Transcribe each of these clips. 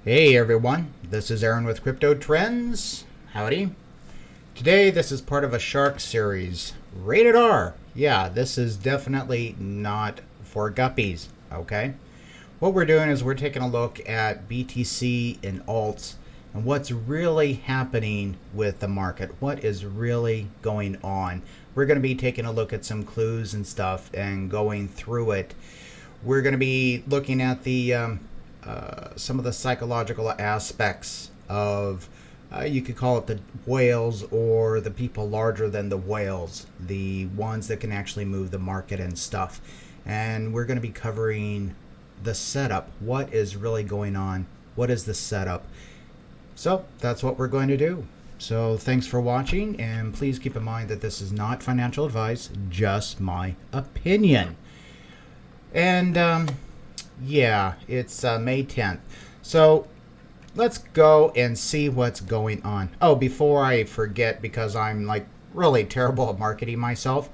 Hey everyone, this is Aaron with Crypto Trends. Howdy. Today this is part of a shark series. Rated R. Yeah, this is definitely not for guppies, okay? What we're doing is we're taking a look at BTC and Alts and what's really happening with the market. What is really going on? We're going to be taking a look at some clues and stuff and going through it. We're going to be looking at the some of the psychological aspects of, you could call it the whales or the people larger than the whales, the ones that can actually move the market and stuff. And we're going to be covering the setup. What is really going on? What is the setup? So that's what we're going to do. So thanks for watching, and please keep in mind that this is not financial advice, just my opinion. And yeah, it's May 10th. So let's go and see what's going on. Oh, before I forget, because I'm like really terrible at marketing myself,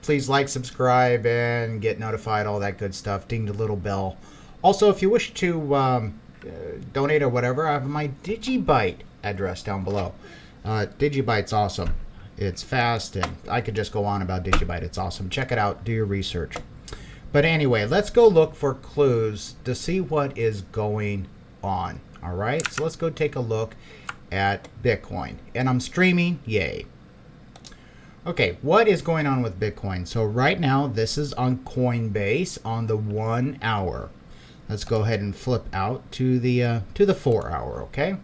please like, subscribe, and get notified, all that good stuff. Ding the little bell. Also, if you wish to donate or whatever, I have my Digibyte address down below. Digibyte's awesome. It's fast, and I could just go on about Digibyte. It's awesome. Check it out. Do your research. But anyway, let's go look for clues to see what is going on. All right, so let's go take a look at Bitcoin. And I'm streaming, yay. Okay, what is going on with Bitcoin? So right now, this is on Coinbase on the 1 hour. Let's go ahead and flip out to the 4 hour, okay?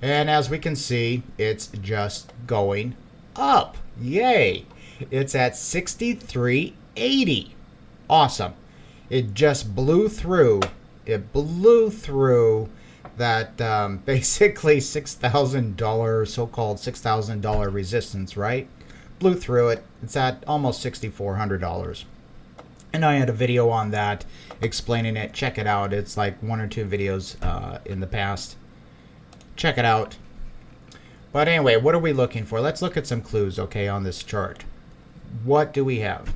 And as we can see, it's just going up. Yay! It's at 63.80. Awesome. It just blew through. It blew through that basically $6,000, so-called $6,000 resistance, right? Blew through it. It's at almost $6,400. And I had a video on that explaining it. Check it out. It's like 1 or 2 videos in the past. Check it out. But anyway, what are we looking for? Let's look at some clues, okay, on this chart. What do we have?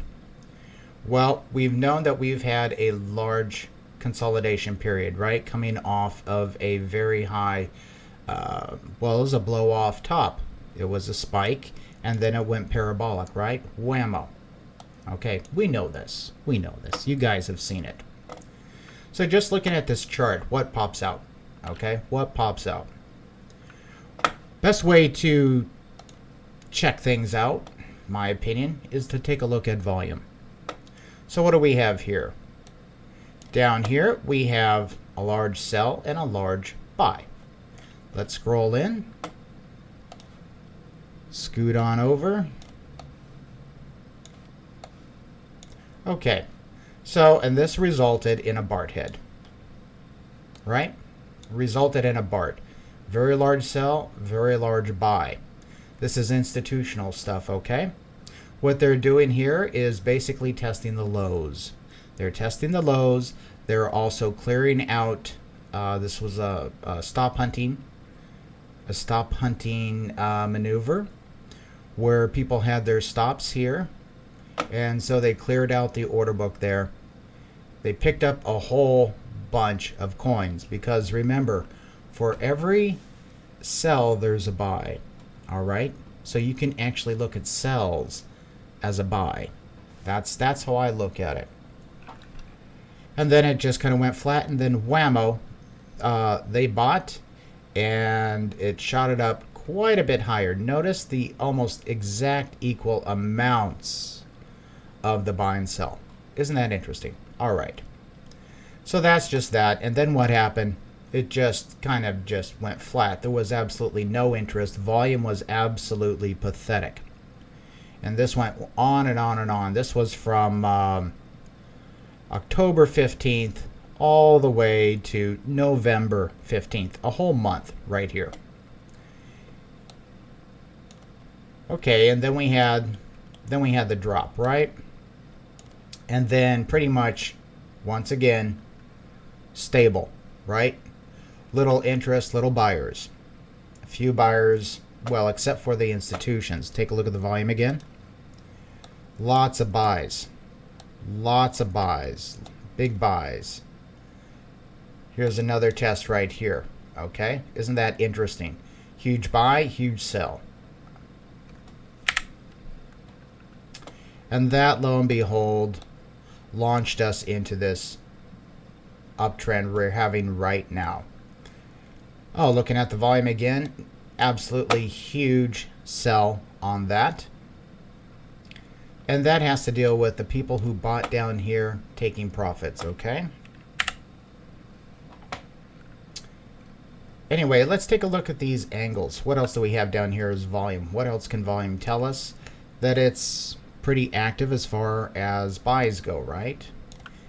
Well, we've known that we've had a large consolidation period, right? Coming off of a very high, well, it was a blow off top. It was a spike, and then it went parabolic, right? Whammo. Okay, we know this. We know this. You guys have seen it. So just looking at this chart, what pops out? Okay, what pops out? Best way to check things out, my opinion, is to take a look at volume. So what do we have here? Down here, we have a large sell and a large buy. Let's scroll in. Scoot on over. Okay, so, and this resulted in a BART head, right? Resulted in a BART. Very large sell, very large buy. This is institutional stuff, okay? What they're doing here is basically testing the lows. They're testing the lows. They're also clearing out, this was a stop hunting maneuver where people had their stops here. And so they cleared out the order book there. They picked up a whole bunch of coins because remember, for every sell, there's a buy. All right? So you can actually look at sells as a buy. That's how I look at it. And then it just kind of went flat, and then whammo, they bought, and it shot it up quite a bit higher. Notice the almost exact equal amounts of the buy and sell. Isn't that interesting? All right. So that's just that. And then what happened? It just kind of just went flat. There was absolutely no interest. Volume was absolutely pathetic. And this went on and on and on. This was from October 15th all the way to November 15th. A whole month right here. Okay, and then we had the drop, right? And then pretty much once again stable, right? Little interest, little buyers. A few buyers, well, except for the institutions. Take a look at the volume again. Lots of buys. Lots of buys. Big buys. Here's another test right here. Okay, isn't that interesting? Huge buy, huge sell. And that, lo and behold, launched us into this uptrend we're having right now. Oh, looking at the volume again, absolutely huge sell on that. And that has to deal with the people who bought down here taking profits, okay? Anyway, let's take a look at these angles. What else do we have down here as volume? What else can volume tell us? That it's pretty active as far as buys go, right?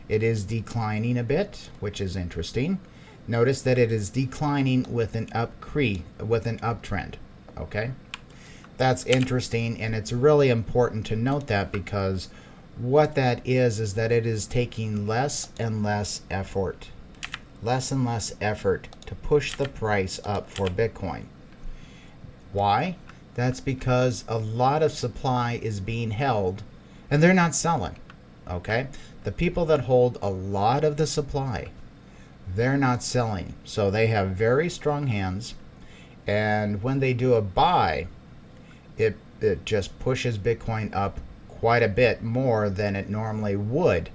It is declining a bit, which is interesting. Notice that it is declining with an uptrend, okay? That's interesting, and it's really important to note that, because what that is that it is taking less and less effort to push the price up for Bitcoin. Why? That's because a lot of supply is being held and they're not selling, okay? The people that hold a lot of the supply, they're not selling. So they have very strong hands, and when they do a buy, it just pushes Bitcoin up quite a bit more than it normally would,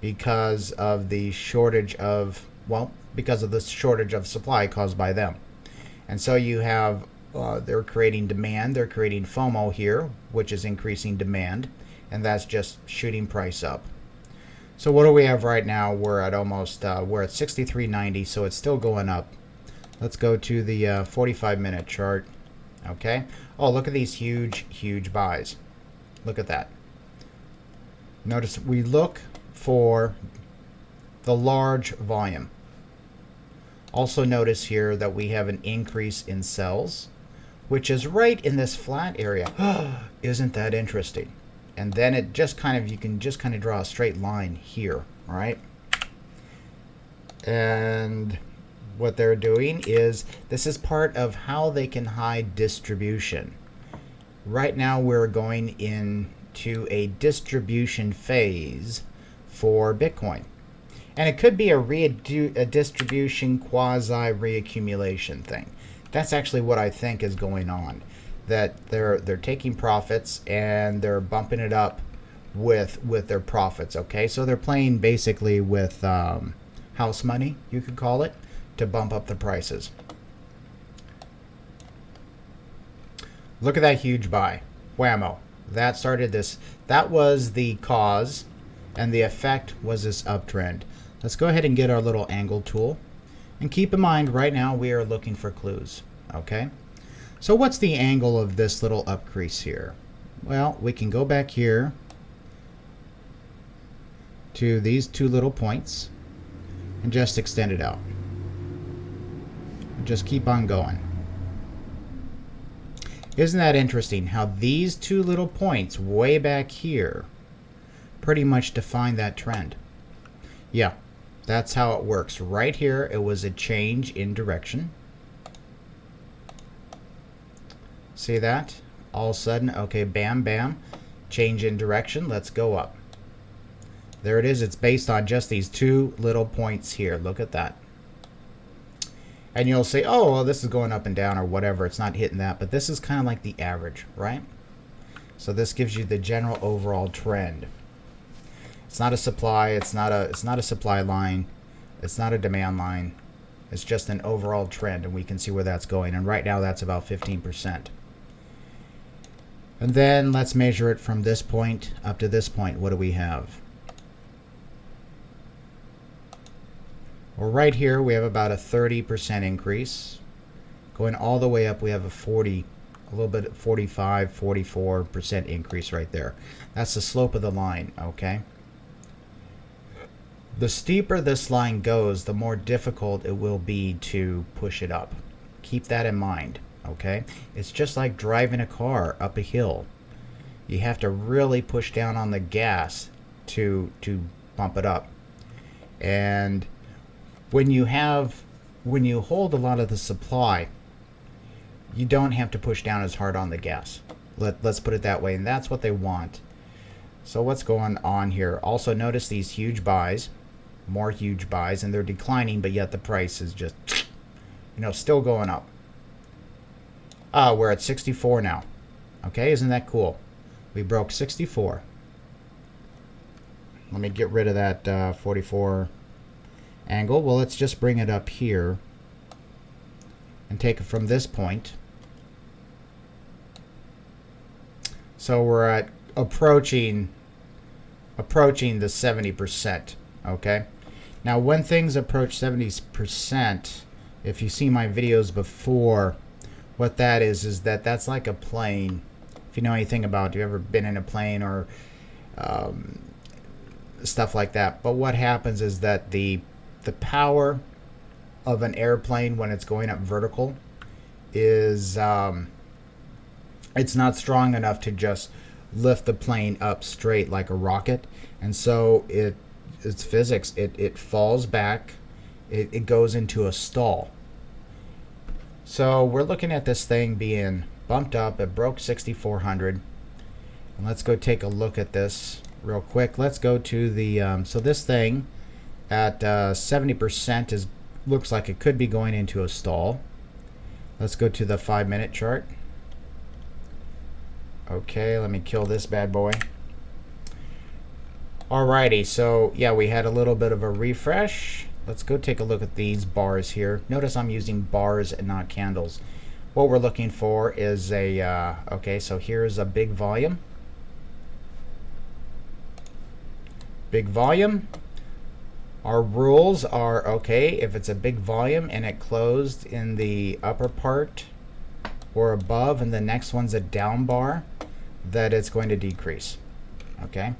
because of the shortage of, because of the shortage of supply caused by them. And so you have, they're creating demand, they're creating FOMO here, which is increasing demand, and that's just shooting price up. So what do we have right now? We're at almost, we're at 63.90, so it's still going up. Let's go to the 45-minute chart. Okay. Oh, look at these huge buys. Look at that. Notice we look for the large volume. Also notice here that we have an increase in sells, which is right in this flat area. Isn't that interesting? And then it just kind of, you can just kind of draw a straight line here, right? And what they're doing is, this is part of how they can hide distribution. Right now we're going into a distribution phase for Bitcoin. And it could be a distribution quasi reaccumulation thing. That's actually what I think is going on. That they're taking profits and they're bumping it up with their profits, okay? So they're playing basically with house money, you could call it, to bump up the prices. Look at that huge buy. Whammo. That started this. That was the cause, and the effect was this uptrend. Let's go ahead and get our little angle tool. And keep in mind, right now we are looking for clues, okay? So what's the angle of this little upcrease here? Well, we can go back here to these two little points and just extend it out. Just keep on going. Isn't that interesting how these two little points way back here pretty much define that trend? Yeah, that's how it works. Right here, it was a change in direction. See that? All of a sudden, okay, bam, bam, change in direction. Let's go up. There it is. It's based on just these two little points here. Look at that. And you'll say, oh, well, this is going up and down or whatever. It's not hitting that. But this is kind of like the average, right? So this gives you the general overall trend. It's not a supply. It's not a supply line. It's not a demand line. It's just an overall trend, and we can see where that's going. And right now, that's about 15%. And then let's measure it from this point up to this point. What do we have? Well, right here, we have about a 30% increase. Going all the way up, we have a little bit 45, 44% increase right there. That's the slope of the line, okay? The steeper this line goes, the more difficult it will be to push it up. Keep that in mind, okay? It's just like driving a car up a hill. You have to really push down on the gas to bump it up. And when you hold a lot of the supply, you don't have to push down as hard on the gas. Let's put it that way, and that's what they want. So what's going on here? Also notice these huge buys. More huge buys, and they're declining, but yet the price is just, still going up. We're at 64 now. Okay, isn't that cool? We broke 64. Let me get rid of that 44 angle. Well, let's just bring it up here and take it from this point. So we're at approaching the 70%. Okay. Now, when things approach 70%, if you see my videos before, what that is that that's like a plane. If you know anything about, you ever been in a plane or stuff like that? But what happens is that the power of an airplane when it's going up vertical is it's not strong enough to just lift the plane up straight like a rocket, and so it's physics. It falls back. It goes into a stall. So we're looking at this thing being bumped up. It broke 6,400. And let's go take a look at this real quick. Let's go to the so this thing at 70% looks like it could be going into a stall. Let's go to the 5-minute chart. Okay, let me kill this bad boy. Alrighty, so yeah, we had a little bit of a refresh. Let's go take a look at these bars here. Notice I'm using bars and not candles. What we're looking for is a, okay, so here's a big volume. Big volume. Our rules are, okay, if it's a big volume and it closed in the upper part or above and the next one's a down bar, that it's going to decrease. Okay.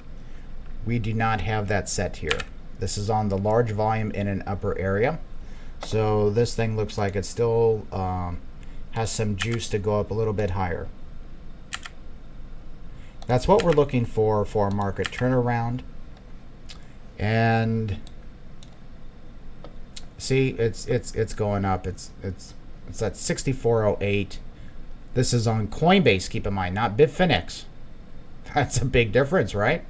We do not have that set here. This is on the large volume in an upper area. So this thing looks like it still has some juice to go up a little bit higher. That's what we're looking for a market turnaround. And see, it's going up. It's at 6408. This is on Coinbase, keep in mind, not Bitfenix. That's a big difference, right?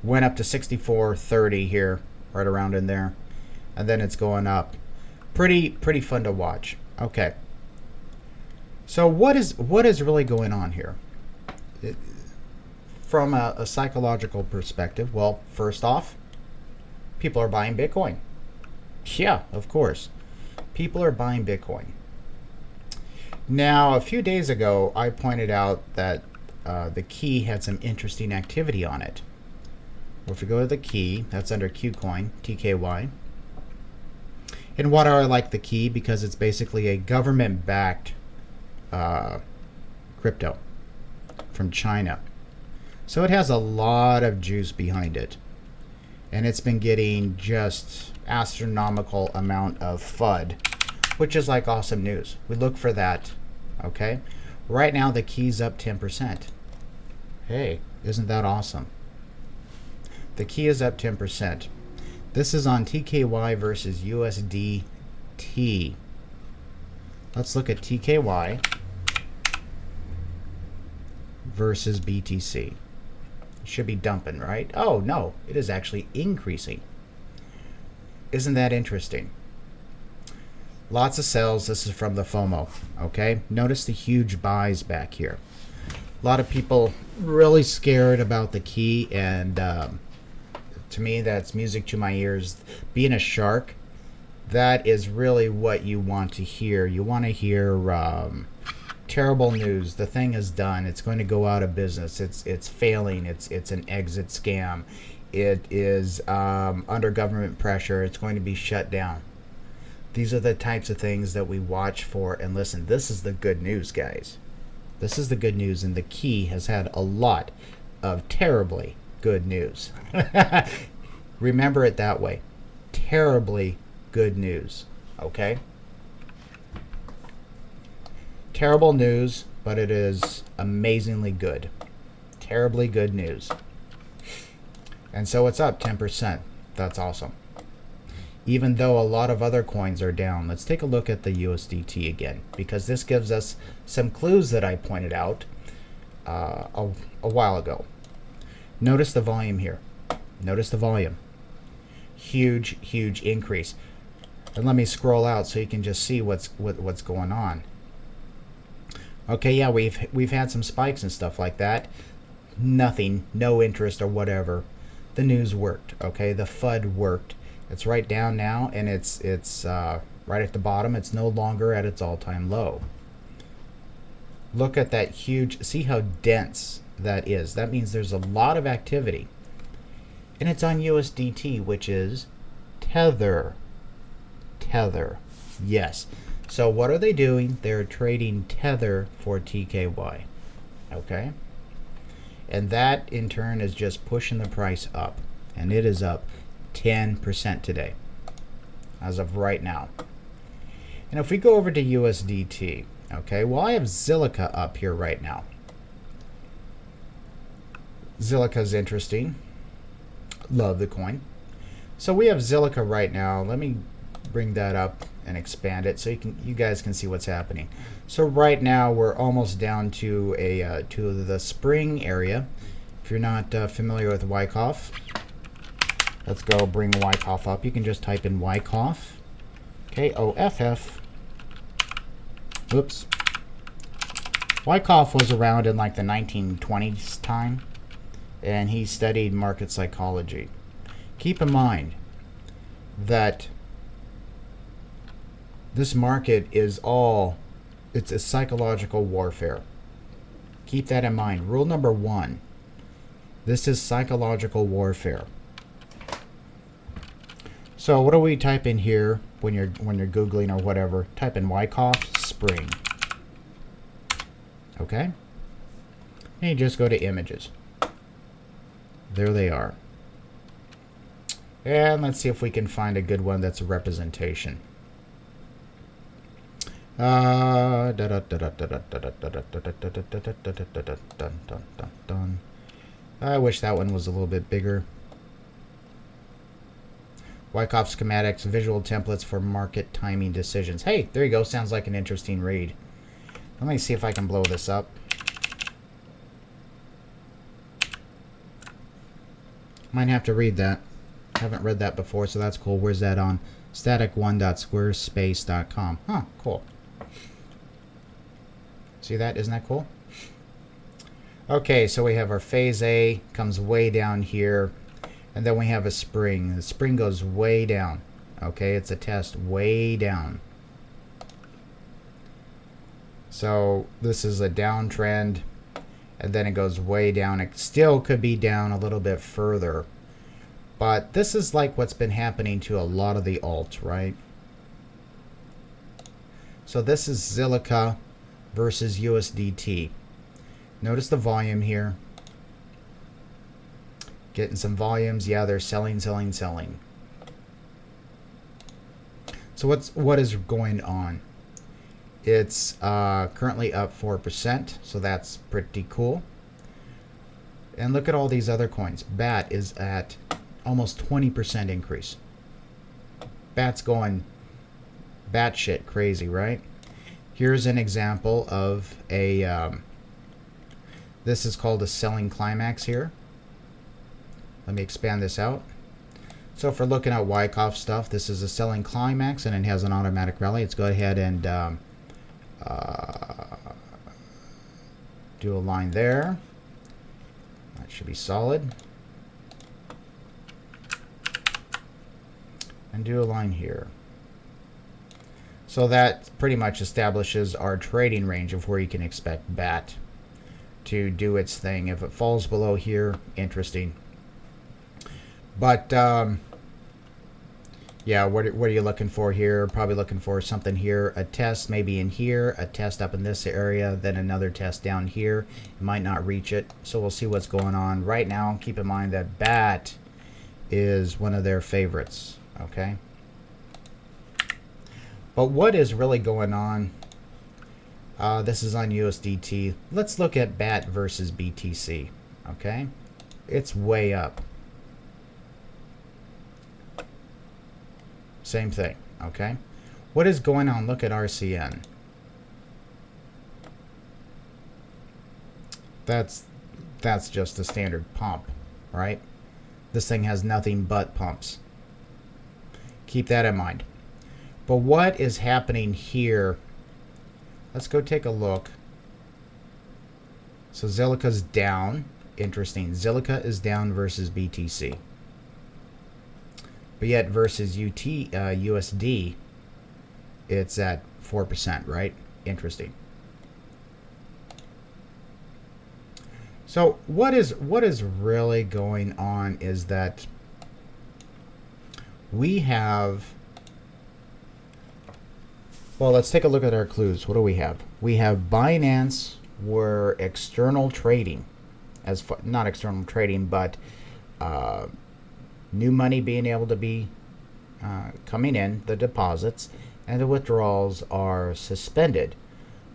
Went up to 64.30 here, right around in there, and then it's going up. Pretty fun to watch. Okay. So what is really going on here? From a psychological perspective, well, first off, people are buying Bitcoin. Yeah, of course. People are buying Bitcoin. Now, a few days ago, I pointed out that the key had some interesting activity on it. Well, if we go to the key, that's under Qcoin, TKY. And why do I like the key? Because it's basically a government-backed crypto from China. So it has a lot of juice behind it. And it's been getting just astronomical amount of FUD, which is like awesome news. We look for that, okay? Right now, the key's up 10%. Hey, isn't that awesome? The key is up 10%. This is on TKY versus USDT. Let's look at TKY versus BTC. It should be dumping, right? Oh, no, it is actually increasing. Isn't that interesting? Lots of sells. This is from the FOMO, okay? Notice the huge buys back here. A lot of people really scared about the key, and to me, that's music to my ears. Being a shark, that is really what you want to hear. You want to hear terrible news. The thing is done. It's going to go out of business. It's failing. It's an exit scam. It is under government pressure. It's going to be shut down. These are the types of things that we watch for. And listen, this is the good news, guys. This is the good news, and the key has had a lot of terribly good news. Remember it that way. Terribly good news. Okay? Terrible news, but it is amazingly good. Terribly good news. And so it's up 10%. That's awesome. Even though a lot of other coins are down. Let's take a look at the USDT again, because this gives us some clues that I pointed out a while ago. Notice the volume here. Notice the volume. huge increase. And let me scroll out so you can just see what's going on. Okay, yeah, we've had some spikes and stuff like that. Nothing, no interest or whatever. The news worked. Okay, the FUD worked. It's right down now, and it's right at the bottom. It's no longer at its all-time low. Look at that huge. See how dense that is. That means there's a lot of activity, and it's on USDT, which is Tether. Yes. So what are they doing? They're trading Tether for TKY. Okay. And that in turn is just pushing the price up. And it is up 10% today, as of right now. And if we go over to USDT, okay, well, I have Zilliqa up here right now. Zilliqa is interesting. Love the coin. So we have Zilliqa right now. Let me bring that up and expand it so you guys can see what's happening. So right now we're almost down to the spring area. If you're not familiar with Wyckoff, let's go bring Wyckoff up. You can just type in Wyckoff, K-O-F-F. Oops. Wyckoff was around in like the 1920s time, and he studied market psychology. Keep in mind that this market is it's a psychological warfare. Keep that in mind. Rule number 1. This is psychological warfare. So what do we type in here when you're Googling or whatever? Type in Wyckoff spring. Okay? And you just go to images. There they are. And let's see if we can find a good one that's a representation. I wish that one was a little bit bigger. Wyckoff schematics, visual templates for market timing decisions. Hey, there you go. Sounds like an interesting read. Let me see if I can blow this up. Might have to read that. Haven't read that before, so that's cool. Where's that on? static1.squarespace.com. Huh, cool. See that? Isn't that cool? Okay, so we have our phase A, comes way down here, and then we have a spring. The spring goes way down. Okay, it's a test way down. So this is a downtrend, and then it goes way down. It still could be down a little bit further, but this is like what's been happening to a lot of the alts, right? So this is Zilliqa versus USDT. Notice the volume here. Getting some volumes. Yeah, they're selling. So what is going on? It's currently up 4%, so that's pretty cool. And look at all these other coins. BAT is at almost 20% increase. BAT's going batshit crazy, right? Here's an example of a, this is called a selling climax here. Let me expand this out. So if we're looking at Wyckoff stuff, this is a selling climax and it has an automatic rally. Let's go ahead and do a line there. That should be solid. And do a line here. So that pretty much establishes our trading range of where you can expect BAT to do its thing. If it falls below here, interesting. But yeah, what are you looking for here? Probably looking for something here, a test maybe in here, a test up in this area, then another test down here. You might not reach it, so we'll see what's going on. Right now, keep in mind that BAT is one of their favorites, okay? But what is really going on? This is on USDT. Let's look at BAT versus BTC, okay? It's way up. Same thing, okay? What is going on? Look at RCN. That's just a standard pump, right? This thing has nothing but pumps. Keep that in mind. But what is happening here? Let's go take a look. So Zilliqa's down. Interesting. Zilliqa is down versus BTC. But yet versus USD, it's at 4%, right? Interesting. So what is really going on is that we have, well, let's take a look at our clues. What do we have? We have Binance were external trading, not external trading, but new money being able to be coming in, the deposits, and the withdrawals are suspended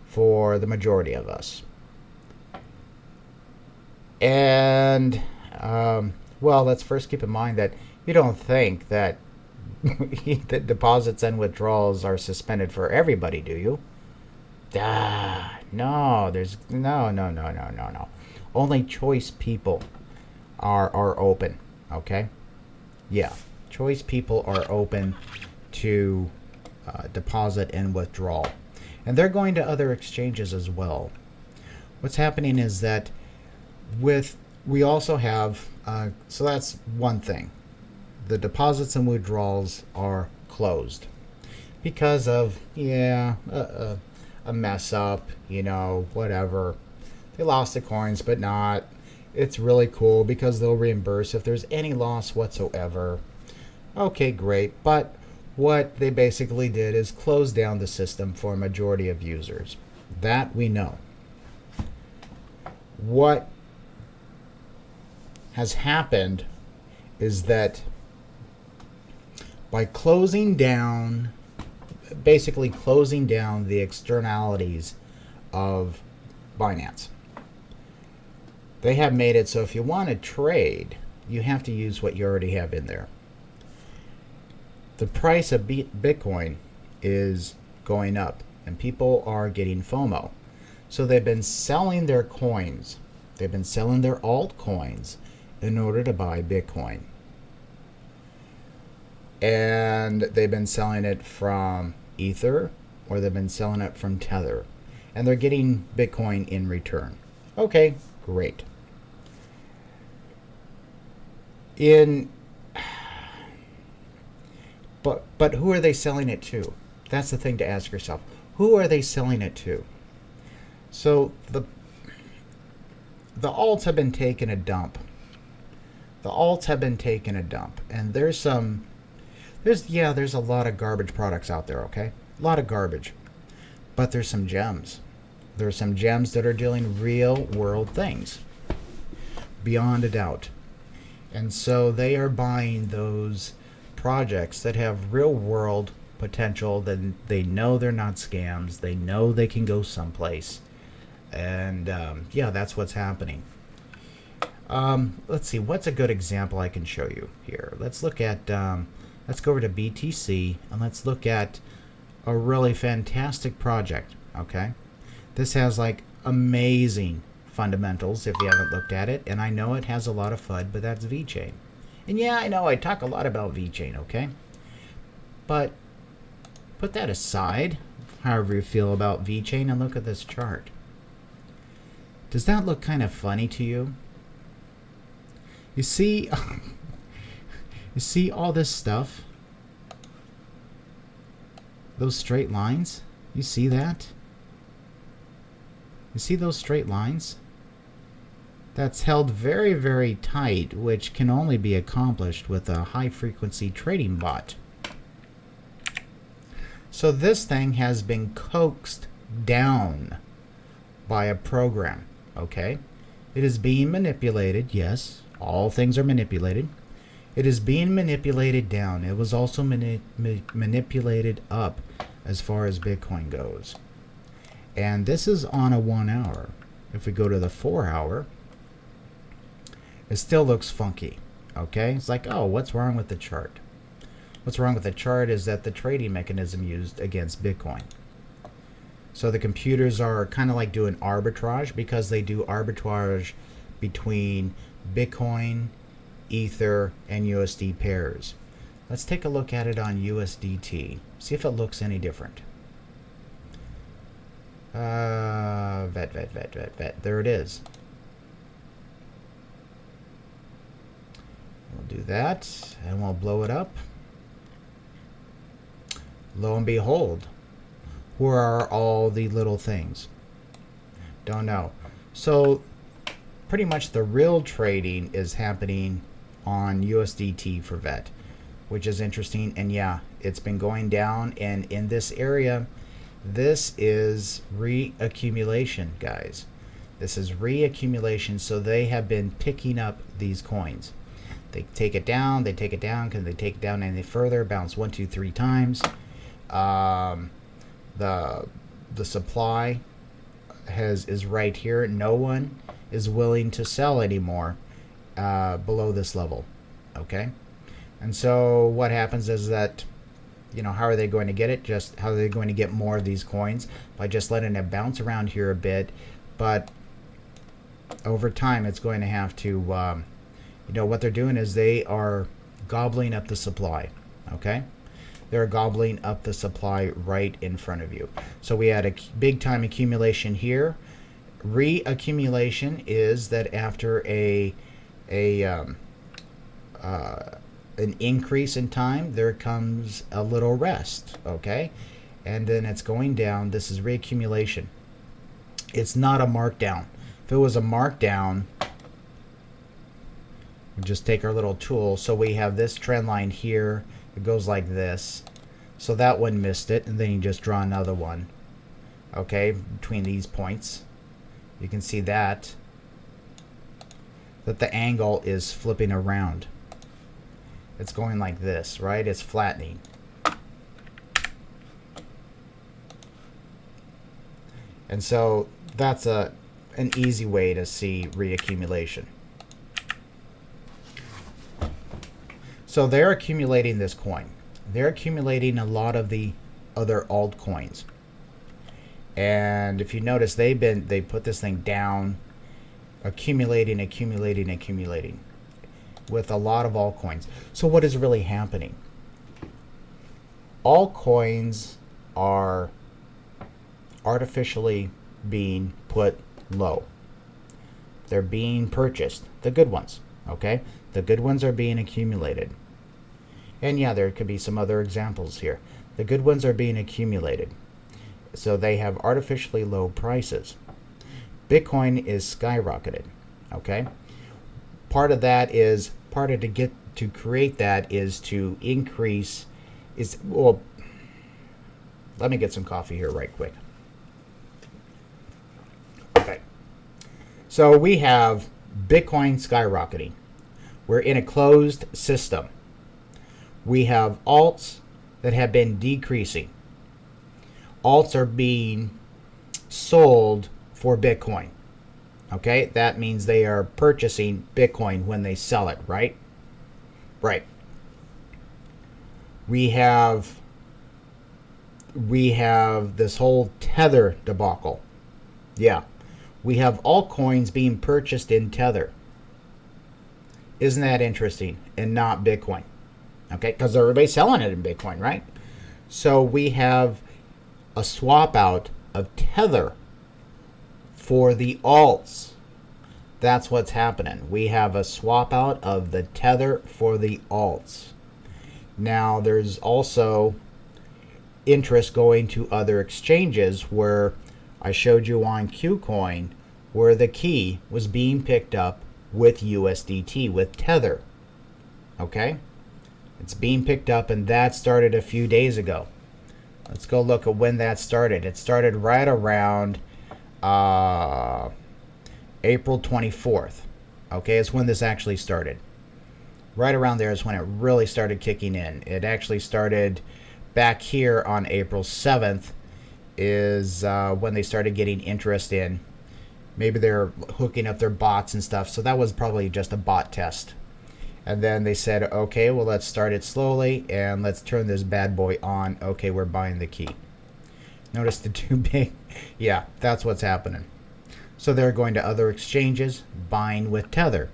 for the majority of us. And, well, let's first keep in mind that you don't think that that deposits and withdrawals are suspended for everybody, do you? No, there's no. Only choice people are open, okay? Yeah, choice people are open to deposit and withdrawal. And they're going to other exchanges as well. What's happening is that we also have, so that's one thing. The deposits and withdrawals are closed because of, a mess up, whatever. They lost the coins, but not. It's really cool because they'll reimburse if there's any loss whatsoever. Okay, great. But what they basically did is close down the system for a majority of users. That we know. What has happened is that by basically closing down the externalities of Binance, they have made it so if you want to trade, you have to use what you already have in there. The price of Bitcoin is going up, and people are getting FOMO. So they've been selling their coins. They've been selling their altcoins in order to buy Bitcoin. And they've been selling it from Ether, or they've been selling it from Tether. And they're getting Bitcoin in return. Okay, great. But who are they selling it to? That's the thing to ask yourself. Who are they selling it to? So the alts have been taking a dump. And there's a lot of garbage products out there, okay? A lot of garbage. But there's some gems. There are some gems that are doing real world things. Beyond a doubt. And so they are buying those projects that have real world potential, that they know they're not scams. They know they can go someplace. And that's what's happening. Let's see, what's a good example I can show you here? Let's look at, let's go over to BTC and let's look at a really fantastic project, okay? This has like amazing fundamentals if you haven't looked at it, and I know it has a lot of FUD, but that's VeChain. And yeah, I know I talk a lot about VeChain, okay? But put that aside, however you feel about VeChain, and look at this chart. Does that look kind of funny to you? You see, you see all this stuff? Those straight lines? You see that? You see those straight lines? That's held very, very tight, which can only be accomplished with a high-frequency trading bot. So this thing has been coaxed down by a program, okay? It is being manipulated, yes. All things are manipulated. It is being manipulated down. It was also manipulated up as far as Bitcoin goes. And this is on a 1 hour. If we go to the 4 hour, it still looks funky. Okay? It's like, oh, what's wrong with the chart? What's wrong with the chart is that the trading mechanism used against Bitcoin. So the computers are kind of like doing arbitrage, because they do arbitrage between Bitcoin, Ether, and USD pairs. Let's take a look at it on USDT. See if it looks any different. Vet. There it is. We'll do that, and we'll blow it up. Lo and behold, where are all the little things? Don't know. So pretty much the real trading is happening on USDT for VET, which is interesting. And yeah, it's been going down, and in this area, this is reaccumulation, guys. This is reaccumulation. So they have been picking up these coins. They take it down, can they take it down any further? Bounce 1, 2, 3 times. The supply is right here. No one is willing to sell anymore below this level. Okay, and so what happens is that, you know, how are they going to get it? Just how are they going to get more of these coins? By just letting it bounce around here a bit, but over time it's going to have to, you know, what they're doing is they are gobbling up the supply. Okay, they're gobbling up the supply right in front of you. So we had a big time accumulation here. Reaccumulation is that after an increase in time, there comes a little rest. Okay, and then it's going down. This is reaccumulation. It's not a markdown. If it was a markdown, we just take our little tool. So we have this trend line here. It goes like this. So that one missed it, and then you just draw another one. Okay, between these points, you can see that the angle is flipping around. It's going like this, right? It's flattening. And so that's an easy way to see reaccumulation. So they're accumulating this coin. They're accumulating a lot of the other altcoins. And if you notice, they put this thing down, accumulating with a lot of altcoins. So what is really happening? Altcoins are artificially being put low. They're being purchased, the good ones, okay? The good ones are being accumulated. And yeah, there could be some other examples here. The good ones are being accumulated. So they have artificially low prices. Bitcoin is skyrocketed, okay? Part of to create that is to increase, well, let me get some coffee here right quick. Okay. So we have Bitcoin skyrocketing. We're in a closed system. We have alts that have been decreasing. Alts are being sold for Bitcoin. Okay, that means they are purchasing Bitcoin when they sell it, right? Right. We have this whole Tether debacle. Yeah. We have altcoins being purchased in Tether. Isn't that interesting? And not Bitcoin. Okay, because everybody's selling it in Bitcoin, right? So we have a swap out of Tether for the alts. That's what's happening. We have a swap out of the Tether for the alts. Now there's also interest going to other exchanges, where I showed you on KuCoin where the key was being picked up with USDT, with Tether. Okay? It's being picked up, and that started a few days ago. Let's go look at when that started. It started right around April 24th. Okay, is when this actually started. Right around there is when it really started kicking in. It actually started back here on April 7th is when they started getting interest in. Maybe they're hooking up their bots and stuff. So that was probably just a bot test. And then they said, okay, well, let's start it slowly and let's turn this bad boy on. Okay, we're buying the key. Notice the two big. Yeah, that's what's happening. So they're going to other exchanges, buying with Tether.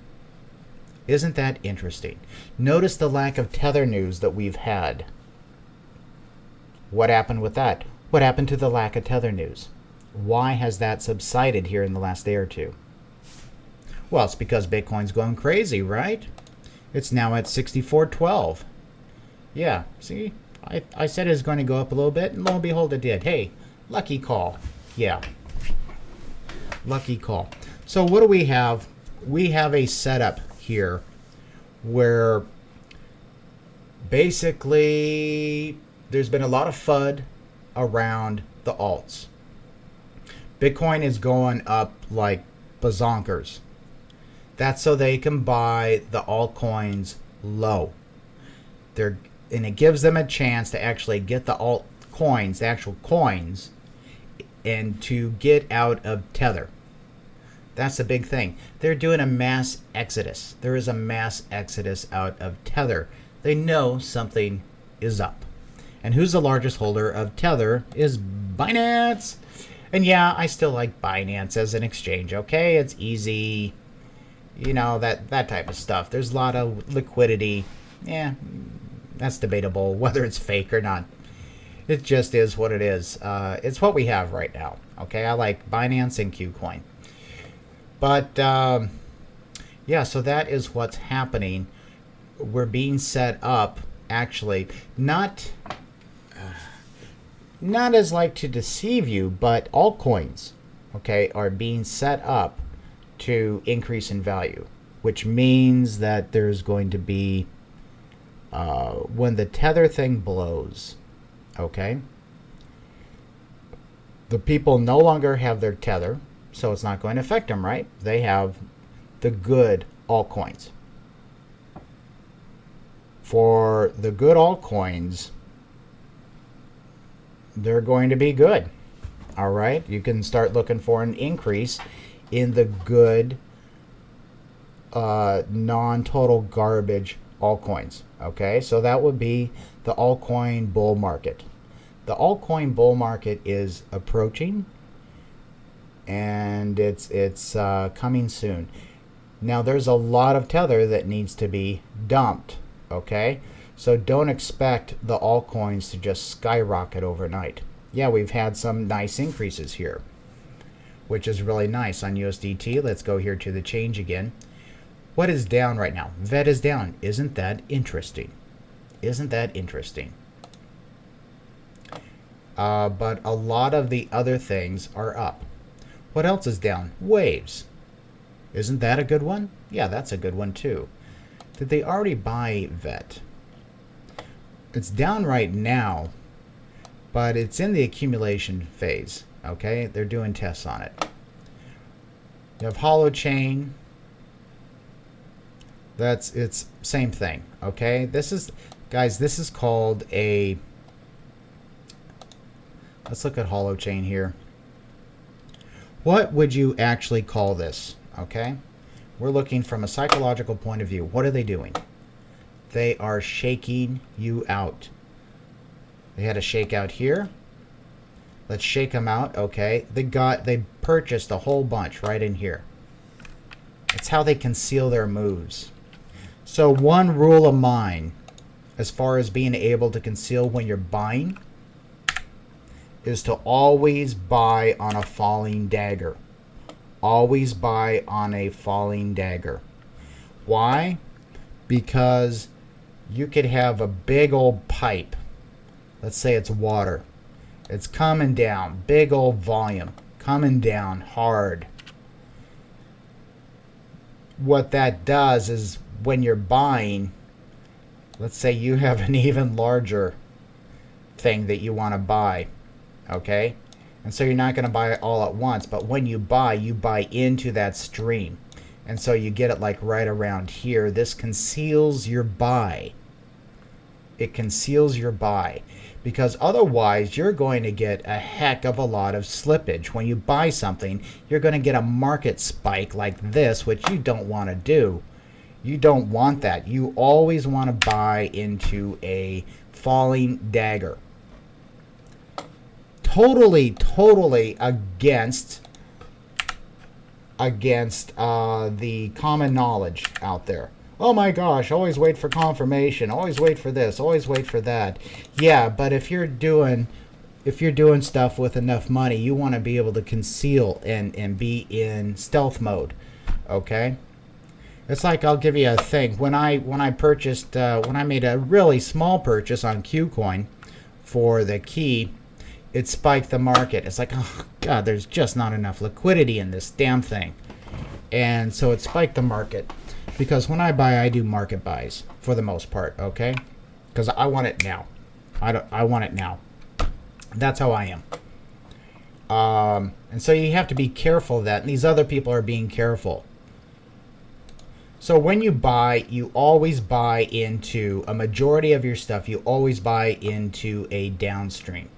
Isn't that interesting? Notice the lack of tether news that we've had. What happened with that? What happened to the lack of tether news? Why has that subsided here in the last day or two? Well, it's because Bitcoin's going crazy, right? It's now at 64.12. Yeah, see? I said it was going to go up a little bit, and lo and behold, it did. Hey, lucky call. Yeah. Lucky call. So what do we have? We have a setup here where basically there's been a lot of FUD around the alts. Bitcoin is going up like bazonkers. That's so they can buy the altcoins low. And it gives them a chance to actually get the altcoins, the actual coins, and to get out of Tether. That's the big thing. They're doing a mass exodus. There is a mass exodus out of Tether. They know something is up. And who's the largest holder of Tether is Binance. And yeah, I still like Binance as an exchange, okay? It's easy, you know, that type of stuff. There's a lot of liquidity. Yeah, that's debatable whether it's fake or not. It just is what it is. It's what we have right now, okay? I like Binance and Qcoin. But, yeah, so that is what's happening. We're being set up, actually, not as like to deceive you, but altcoins, okay, are being set up to increase in value, which means that there's going to be, when the Tether thing blows, okay, the people no longer have their Tether, so it's not going to affect them, right? They have the good altcoins. For the good altcoins, they're going to be good. All right, you can start looking for an increase in the good non-total garbage altcoins. Okay, so that would be the altcoin bull market. The altcoin bull market is approaching, and it's coming soon. Now there's a lot of Tether that needs to be dumped. Okay, so don't expect the altcoins to just skyrocket overnight. Yeah, we've had some nice increases here, which is really nice on USDT. Let's go here to the change again. What is down right now? VET is down. Isn't that interesting? Isn't that interesting? But a lot of the other things are up. What else is down? Waves. Isn't that a good one? Yeah, that's a good one too. Did they already buy VET? It's down right now, but it's in the accumulation phase. Okay, they're doing tests on it. You have Holochain. It's same thing. Okay, this is, guys, this is called a, let's look at Holochain here. What would you actually call this? Okay, we're looking from a psychological point of view. What are they doing? They are shaking you out. They had a shakeout here. Let's shake them out. Okay, they purchased a whole bunch right in here. It's how they conceal their moves. So one rule of mine, as far as being able to conceal when you're buying, is to always buy on a falling dagger. Always buy on a falling dagger. Why? Because you could have a big old pipe. Let's say it's water. It's coming down, big old volume, coming down hard. What that does is when you're buying, let's say you have an even larger thing that you want to buy, okay? And so you're not going to buy it all at once, but when you buy into that stream. And so you get it like right around here. This conceals your buy. It conceals your buy. Because otherwise you're going to get a heck of a lot of slippage. When you buy something, you're going to get a market spike like this, which you don't want to do. You don't want that. You always want to buy into a falling dagger. Totally against the common knowledge out there. oh my gosh, always wait for confirmation, always wait for this, always wait for that. Yeah, but if you're doing stuff with enough money, you want to be able to conceal and be in stealth mode. Okay? It's like, I'll give you a thing. When I made a really small purchase on Qcoin for the key, it spiked the market. It's like, oh god, there's just not enough liquidity in this damn thing. And so it spiked the market. Because when I buy, I do market buys for the most part, okay? Because I want it now. I want it now. That's how I am. And so you have to be careful of that. And these other people are being careful. So when you buy, you always buy into a majority of your stuff. You always buy into a downstream.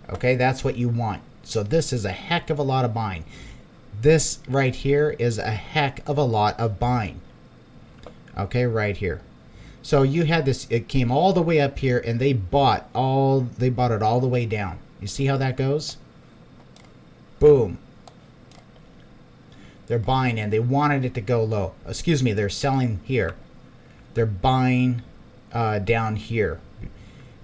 Okay, that's what you want. So this is a heck of a lot of buying. This right here is a heck of a lot of buying. Okay, right here. So you had this, it came all the way up here and they bought it all the way down. You see how that goes? Boom. They're buying in. They wanted it to go low. Excuse me, they're selling here. They're buying down here.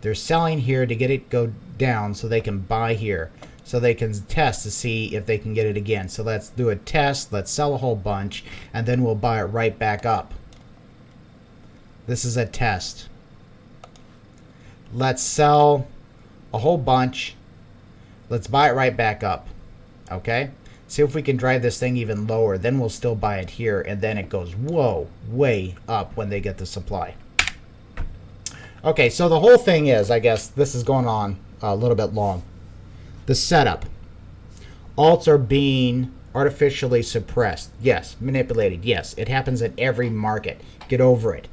They're selling here to get it go down so they can buy here. So they can test to see if they can get it again. So let's do a test. Let's sell a whole bunch and then we'll buy it right back up. This is a test. Let's sell a whole bunch. Let's buy it right back up. Okay? See if we can drive this thing even lower. Then we'll still buy it here. And then it goes, whoa, way up when they get the supply. Okay, so the whole thing is, I guess, this is going on a little bit long. The setup. Alts are being artificially suppressed. Yes. Manipulated. Yes. It happens in every market. Get over it.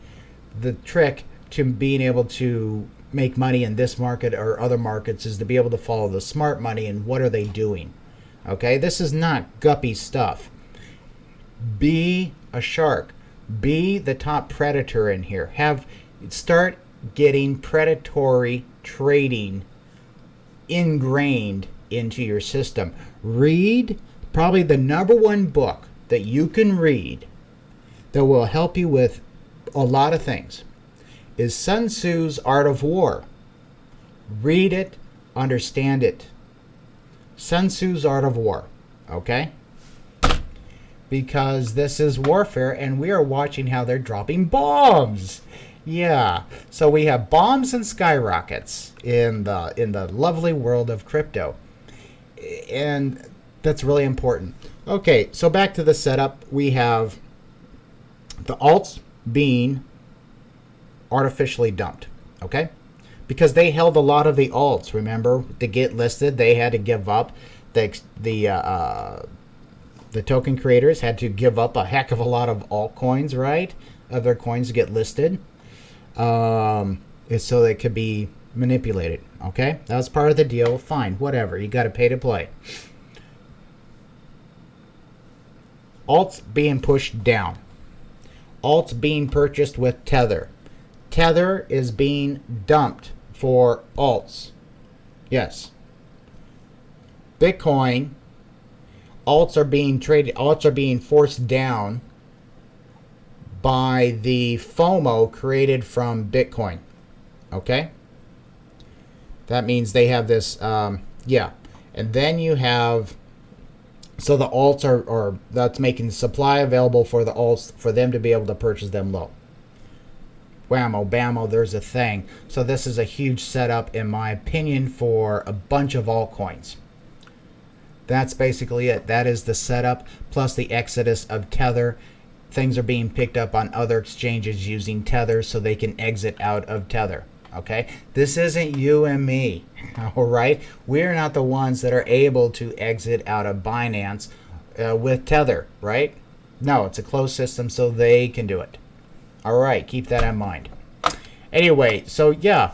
The trick to being able to make money in this market or other markets is to be able to follow the smart money and what are they doing. Okay, this is not guppy stuff. Be a shark. Be the top predator in here. Start getting predatory trading ingrained into your system. Read probably the #1 book that you can read that will help you with a lot of things is Sun Tzu's Art of War. Read it, understand it. Sun Tzu's Art of War, okay? Because this is warfare and we are watching how they're dropping bombs. Yeah, so we have bombs and skyrockets in the lovely world of crypto. And that's really important. Okay, so back to the setup. We have the alts being artificially dumped, okay? Because they held a lot of the alts, remember? To get listed, they had to give up. The token creators had to give up a heck of a lot of altcoins, right? Of their coins to get listed. So they could be manipulated, okay? That was part of the deal. Fine, whatever. You got to pay to play. Alts being pushed down. Alts being purchased with Tether. Tether is being dumped for alts. Yes. Bitcoin, alts are being traded, alts are being forced down by the FOMO created from Bitcoin. Okay? That means they have this, yeah. And then you have, so the alts are that's making the supply available for the alts for them to be able to purchase them low. Whammo, bammo, there's a thing. So this is a huge setup, in my opinion, for a bunch of altcoins. That's basically it. That is the setup, plus the exodus of Tether. Things are being picked up on other exchanges using Tether so they can exit out of Tether. Okay? This isn't you and me. All right? We're not the ones that are able to exit out of Binance with Tether, right? No, it's a closed system so they can do it. All right, keep that in mind. Anyway, so yeah,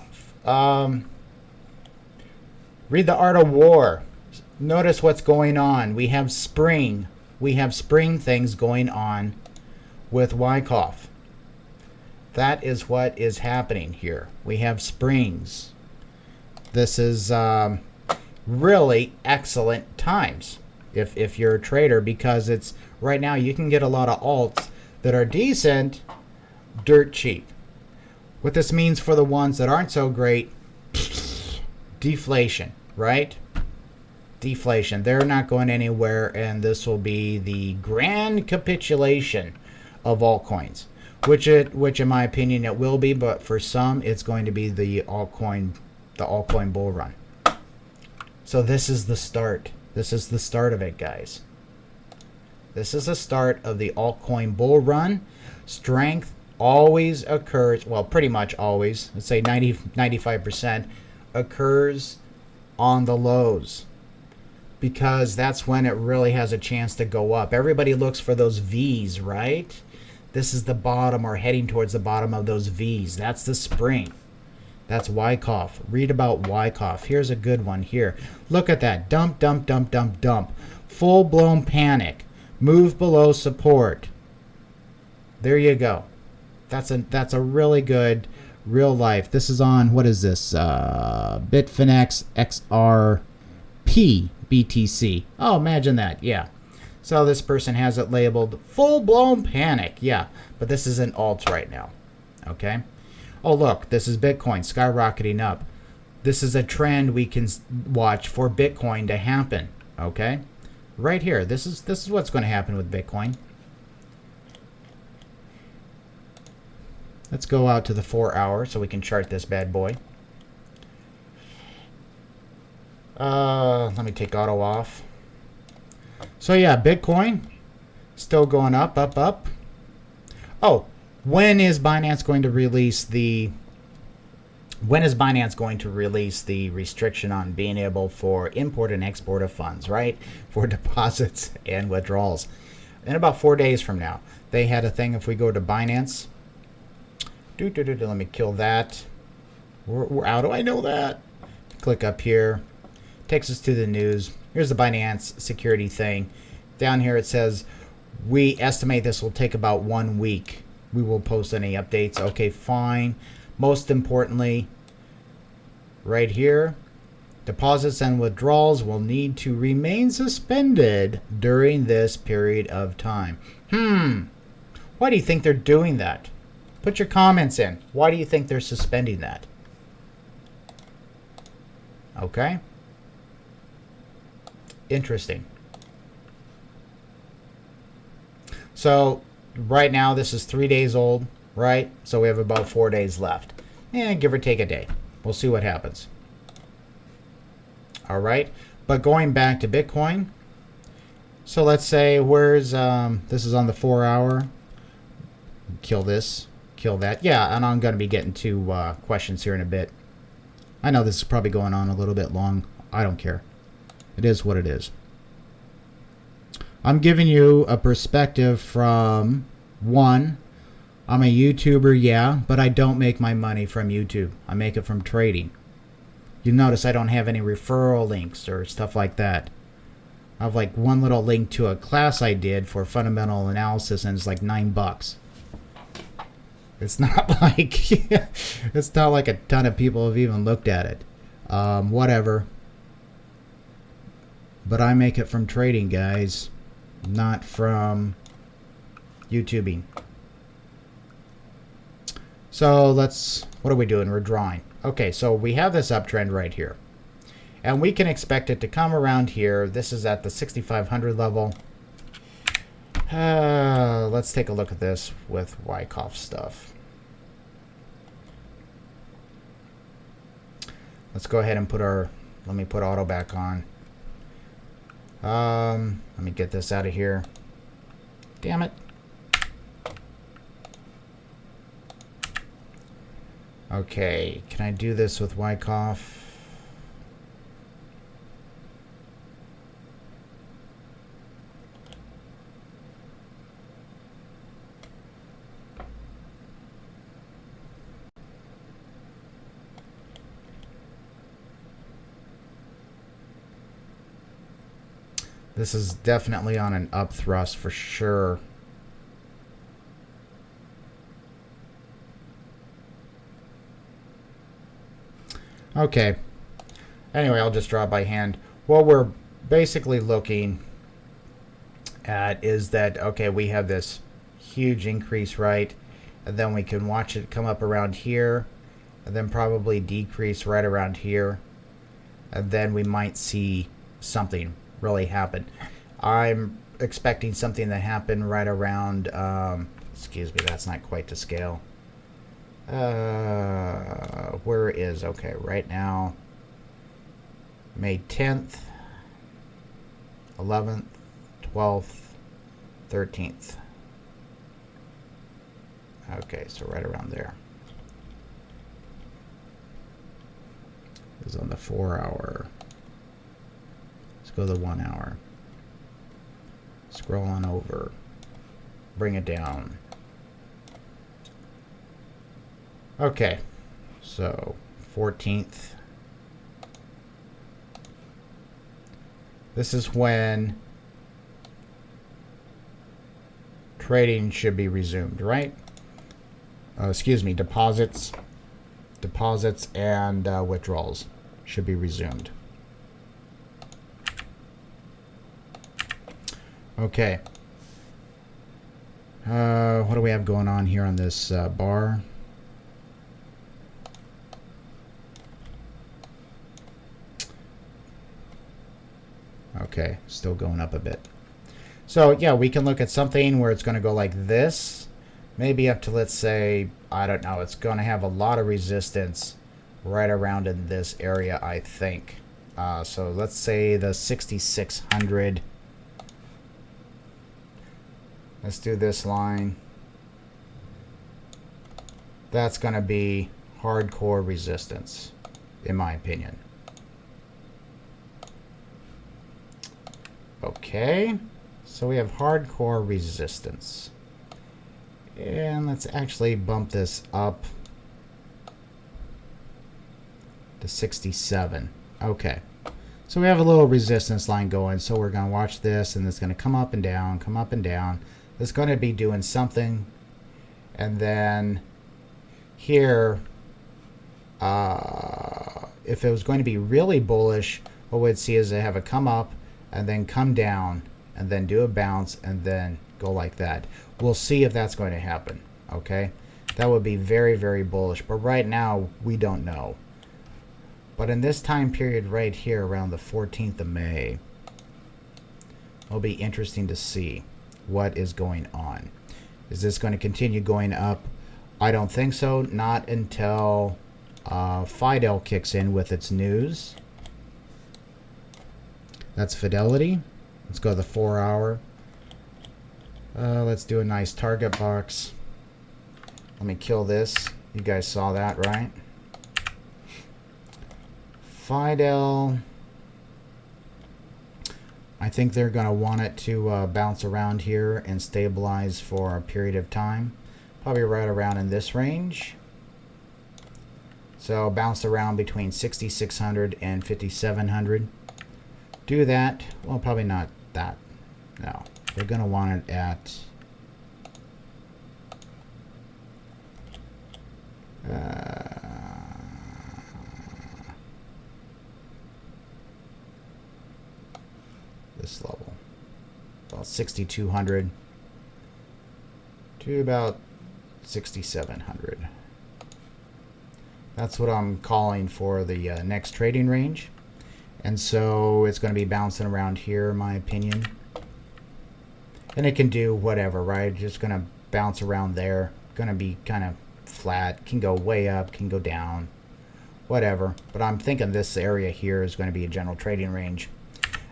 read the Art of War. Notice what's going on. We have spring. We have spring things going on with Wyckoff. That is what is happening here. We have springs. This is really excellent times if you're a trader, because it's right now you can get a lot of alts that are decent. dirt cheap. What this means for the ones that aren't so great, deflation, right? Deflation. They're not going anywhere, and this will be the grand capitulation of altcoins, which in my opinion it will be, but for some it's going to be the altcoin bull run. So this is the start. This is the start of it, guys. This is the start of the altcoin bull run. Strength always occurs, well, pretty much always, let's say 95% occurs on the lows, because that's when it really has a chance to go up. Everybody looks for those V's, right? This is the bottom, or heading towards the bottom of those V's. That's the spring. That's Wyckoff. Read about Wyckoff. Here's a good one here. Look at that. Dump, dump, dump, dump, dump. Full-blown panic. Move below support. There you go. That's a really good real life. This is on, what is this? Bitfenix XRP BTC. Oh, imagine that. Yeah. So this person has it labeled full-blown panic. Yeah, but this is in alts right now. Okay. Oh, look, this is Bitcoin skyrocketing up. This is a trend we can watch for Bitcoin to happen. Okay. Right here. This is what's going to happen with Bitcoin. Let's go out to the 4 hour so we can chart this bad boy. Let me take auto off. So yeah, Bitcoin still going up, up, up. Oh, when is Binance going to release the restriction on being able for import and export of funds, right? For deposits and withdrawals. In about 4 days from now. They had a thing, if we go to Binance. Let me kill that. How do I know that? Click up here. Takes us to the news. Here's the Binance security thing. Down here it says, we estimate this will take about 1 week. We will post any updates. Okay, fine. Most importantly, right here, deposits and withdrawals will need to remain suspended during this period of time. Why do you think they're doing that? Put your comments in. Why do you think they're suspending that? Okay. Interesting. So right now this is 3 days old, right? So we have about 4 days left. Give or take a day. We'll see what happens. All right. But going back to Bitcoin. So let's say where's this is on the 4 hour. Kill this. Kill that. Yeah, and I'm going to be getting to questions here in a bit. I know this is probably going on a little bit long. I don't care. It is what it is. I'm giving you a perspective from one. I'm a YouTuber, yeah, but I don't make my money from YouTube. I make it from trading. You notice I don't have any referral links or stuff like that. I have like one little link to a class I did for fundamental analysis, and it's like $9. It's not like it's not like a ton of people have even looked at it. Whatever. But I make it from trading, guys, not from YouTubing. So what are we doing? We're drawing. Okay, so we have this uptrend right here. And we can expect it to come around here. This is at the 6,500 level. Let's take a look at this with Wyckoff stuff. Let's go ahead and let me put auto back on. Let me get this out of here. Damn it. Okay, can I do this with Wyckoff? This is definitely on an up thrust for sure. Okay. Anyway, I'll just draw by hand. What we're basically looking at is that, okay, we have this huge increase, right? and then we can watch it come up around here, and then probably decrease right around here, and then we might see something really happen. I'm expecting something to happen right around, excuse me, that's not quite to scale. Where is, okay, right now, May 10th, 11th, 12th, 13th. Okay, so right around there. This is on the 4 hour. Let's go to the 1 hour. Scroll on over. Bring it down. Okay, so 14th. This is when trading should be resumed, right? Excuse me, deposits and withdrawals should be resumed. Okay. What do we have going on here on this bar? Okay, still going up a bit. So yeah, we can look at something where it's going to go like this, maybe up to, let's say, I don't know, it's going to have a lot of resistance right around in this area, I think. So let's say the 6,600. Let's do this line. That's going to be hardcore resistance, in my opinion. Okay, so we have hardcore resistance. And let's actually bump this up to 67. Okay, so we have a little resistance line going, so we're going to watch this, and it's going to come up and down, come up and down. It's going to be doing something, and then here, if it was going to be really bullish, what we'd see is they have a come up and then come down and then do a bounce and then go like that. We'll see if that's going to happen. Okay, that would be very, very bullish, but right now we don't know. But in this time period right here around the 14th of May, it'll be interesting to see what is going on. Is this going to continue going up? I don't think so. Not until Fidel kicks in with its news. That's Fidelity. Let's go to the 4 hour. Let's do a nice target box. Let me kill this. You guys saw that, right? Fidel. I think they're going to want it to bounce around here and stabilize for a period of time. Probably right around in this range. So bounce around between 6,600 and 5,700. Do that. Well, probably not that. No. They're going to want it at this level. About 6,200 to about 6,700. That's what I'm calling for the next trading range. And so it's going to be bouncing around here, in my opinion. And it can do whatever, right? Just going to bounce around there. Going to be kind of flat. Can go way up, can go down, whatever. But I'm thinking this area here is going to be a general trading range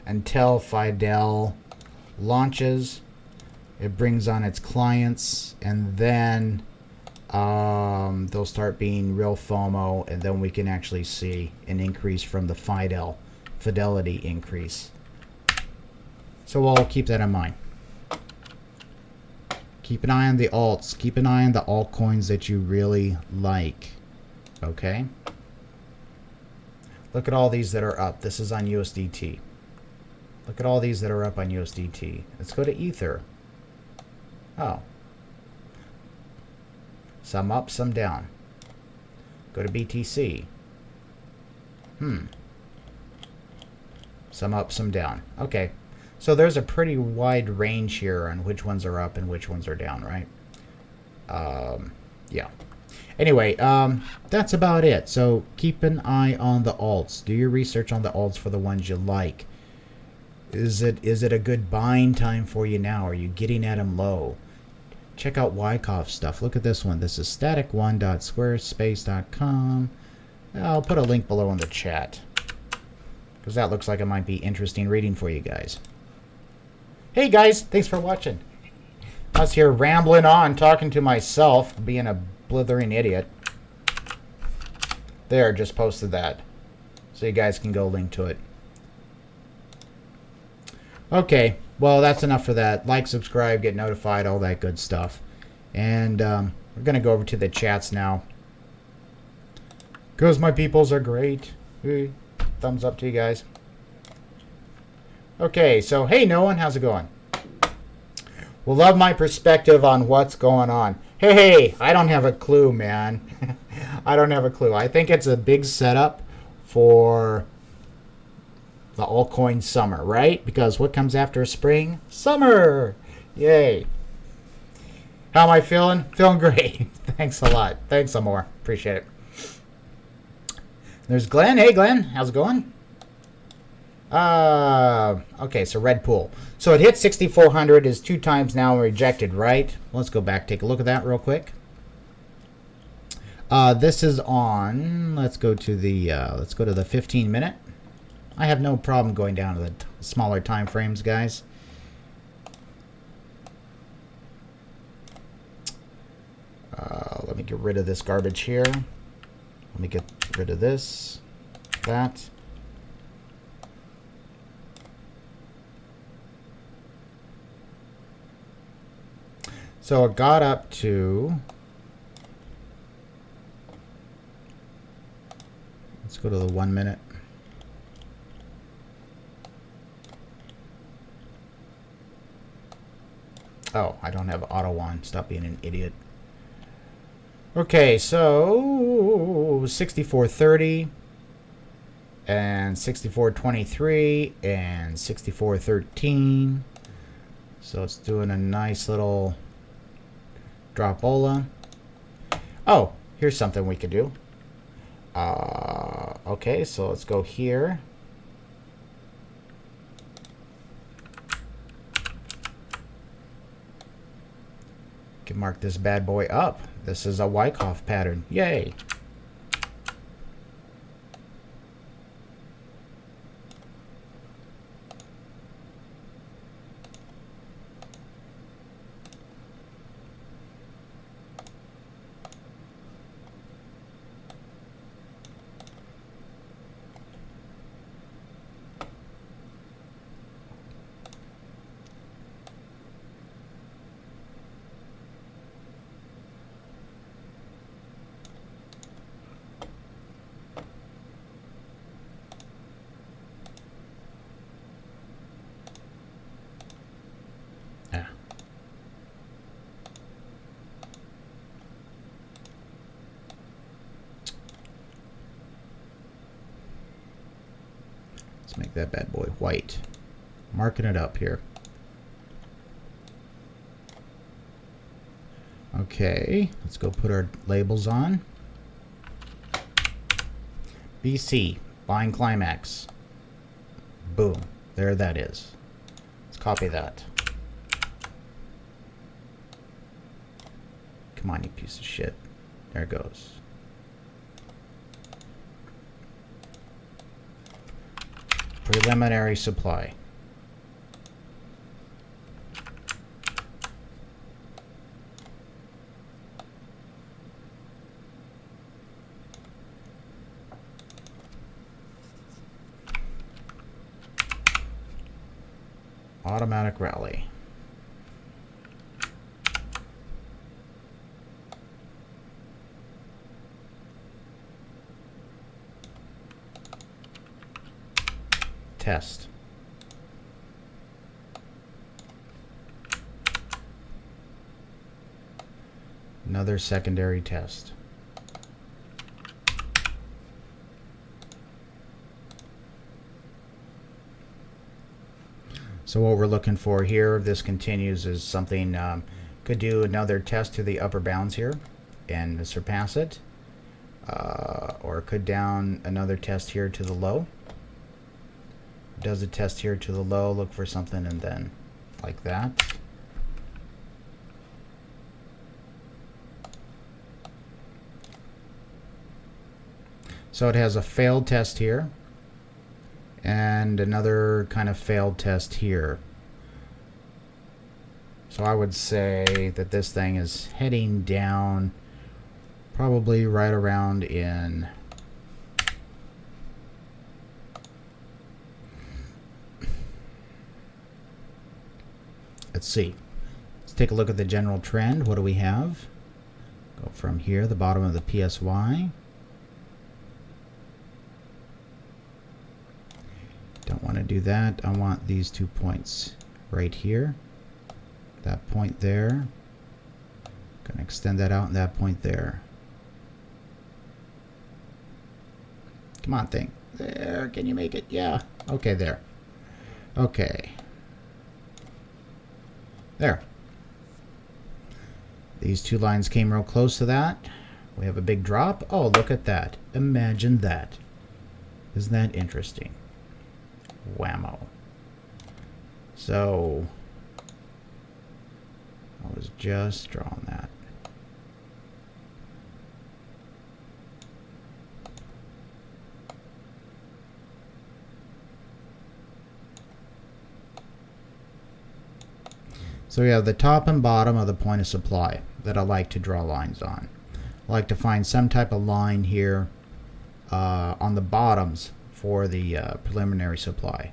until Fidel launches. It brings on its clients, and then they'll start being real FOMO, and then we can actually see an increase from the Fidelity increase. So we'll keep that in mind. Keep an eye on the alts. Keep an eye on the altcoins that you really like. Okay? Look at all these that are up. This is on USDT. Look at all these that are up on USDT. Let's go to Ether. Oh. Some up, some down. Go to BTC. Some up, some down. Okay. So there's a pretty wide range here on which ones are up and which ones are down, right? Yeah. Anyway, that's about it. So keep an eye on the alts. Do your research on the alts for the ones you like. Is it a good buying time for you now? Are you getting at them low? Check out Wyckoff's stuff. Look at this one. This is static1.squarespace.com. I'll put a link below in the chat, because that looks like it might be interesting reading for you guys. Hey guys, thanks for watching. I was here rambling on, talking to myself, being a blithering idiot. There, just posted that, so you guys can go link to it. Okay, well, that's enough for that. Like, subscribe, get notified, all that good stuff. And we're going to go over to the chats now, because my peoples are great. Thumbs up to you guys. Okay, so hey, Noah, how's it going? Well, love my perspective on what's going on. Hey, I don't have a clue, man. I don't have a clue. I think it's a big setup for the altcoin summer, right? Because what comes after spring? Summer! Yay. How am I feeling? Feeling great. Thanks a lot. Thanks, Amor. Appreciate it. There's Glenn. Hey, Glenn. How's it going? Okay, so red pool. So it hit 6,400, is 2 times now rejected, right? Let's go back, take a look at that real quick. This is on, let's go to the 15-minute. I have no problem going down to the smaller time frames, guys. Let me get rid of this garbage here. Let me get rid of this, that. So it got up to, let's go to the 1 minute. Oh, I don't have auto on. Stop being an idiot. Okay, so 64.30 and 64.23 and 64.13. So it's doing a nice little dropola. Oh, here's something we could do. Okay, so let's go here. Can mark this bad boy up. This is a Wyckoff pattern. Yay. Let's make that bad boy white. Marking it up here. Okay, let's go put our labels on. BC, buying Climax. Boom, there that is. Let's copy that. Come on, you piece of shit. There it goes. Preliminary supply. Automatic rally. Test. Another secondary test. So what we're looking for here, if this continues, is something, could do another test to the upper bounds here. and surpass it. Or it could down another test here to the low. Does a test here to the low, look for something, and then like that. So it has a failed test here and another kind of failed test here. So I would say that this thing is heading down probably right around in let's see. Let's take a look at the general trend. What do we have? Go from here, the bottom of the PSY. Don't want to do that. I want these 2 points right here. That point there. Gonna extend that out and that point there. Come on, thing. There, can you make it? Yeah. Okay, there. Okay. There. These two lines came real close to that. We have a big drop. Oh, look at that. Imagine that. Isn't that interesting? Whammo. So, I was just drawing that. So we have the top and bottom of the point of supply that I like to draw lines on. I like to find some type of line here on the bottoms for the preliminary supply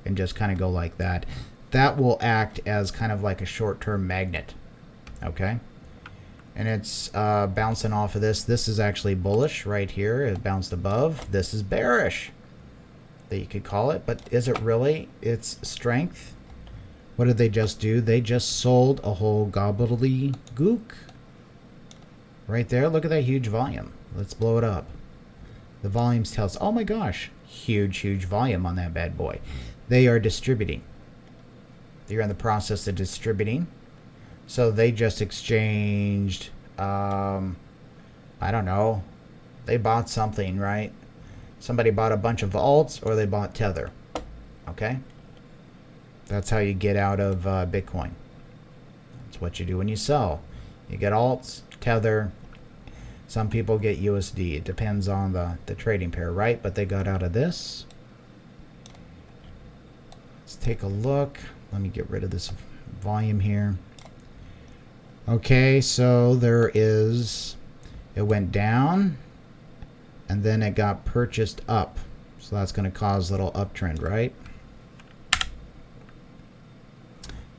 and just kind of go like that. That will act as kind of like a short-term magnet. Okay? And it's bouncing off of this. This is actually bullish right here. It bounced above. This is bearish, that you could call it. But is it really? It's strength. What did they just do? They just sold a whole gobbledygook. Right there. Look at that huge volume. Let's blow it up. The volumes tell us, oh my gosh, huge volume on that bad boy. They are distributing. They're in the process of distributing. So they just exchanged, I don't know. They bought something, right? Somebody bought a bunch of alts or they bought Tether. Okay? That's how you get out of Bitcoin. That's what you do when you sell. You get alts, Tether. Some people get USD. It depends on the trading pair, right? But they got out of this. Let's take a look. Let me get rid of this volume here. Okay, so there is, it went down and then it got purchased up. So that's going to cause a little uptrend, right?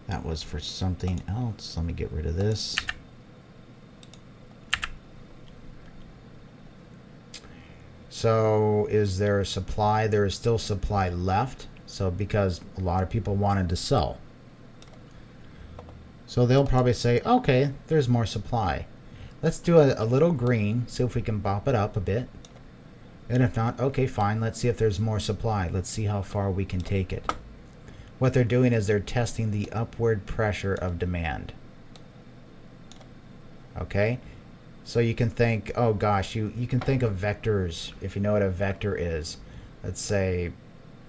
That was for something else. Let me get rid of this. So is there a supply? There is still supply left. So because a lot of people wanted to sell. So they'll probably say, okay, there's more supply. Let's do a little green, see if we can bop it up a bit. And if not, okay, fine. Let's see if there's more supply. Let's see how far we can take it. What they're doing is they're testing the upward pressure of demand. Okay? So you can think, oh gosh, you can think of vectors, if you know what a vector is. Let's say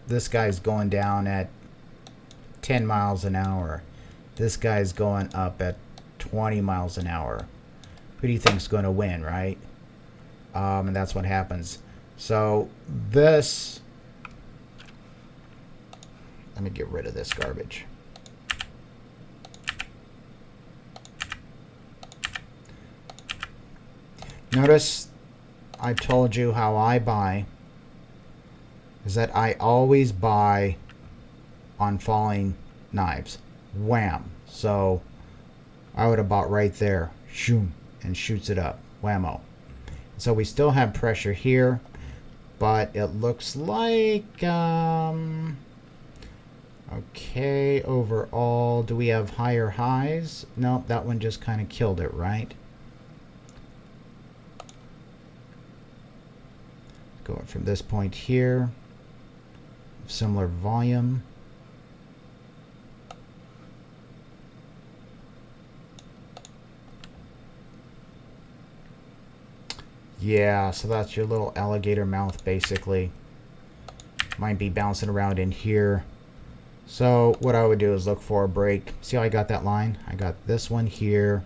this guy's going down at 10 miles an hour. This guy's going up at 20 miles an hour. Who do you think's going to win, right? And that's what happens. So this, let me get rid of this garbage. Notice I told you how I buy is that I always buy on falling knives. Wham. So I would have bought right there. Shoom. And shoots it up. Whammo. So we still have pressure here. But it looks like... okay, overall, do we have higher highs? No, that one just kind of killed it, right? Going from this point here. Similar volume. Yeah, so that's your little alligator mouth, basically. Might be bouncing around in here. So what I would do is look for a break. See how I got that line? I got this one here,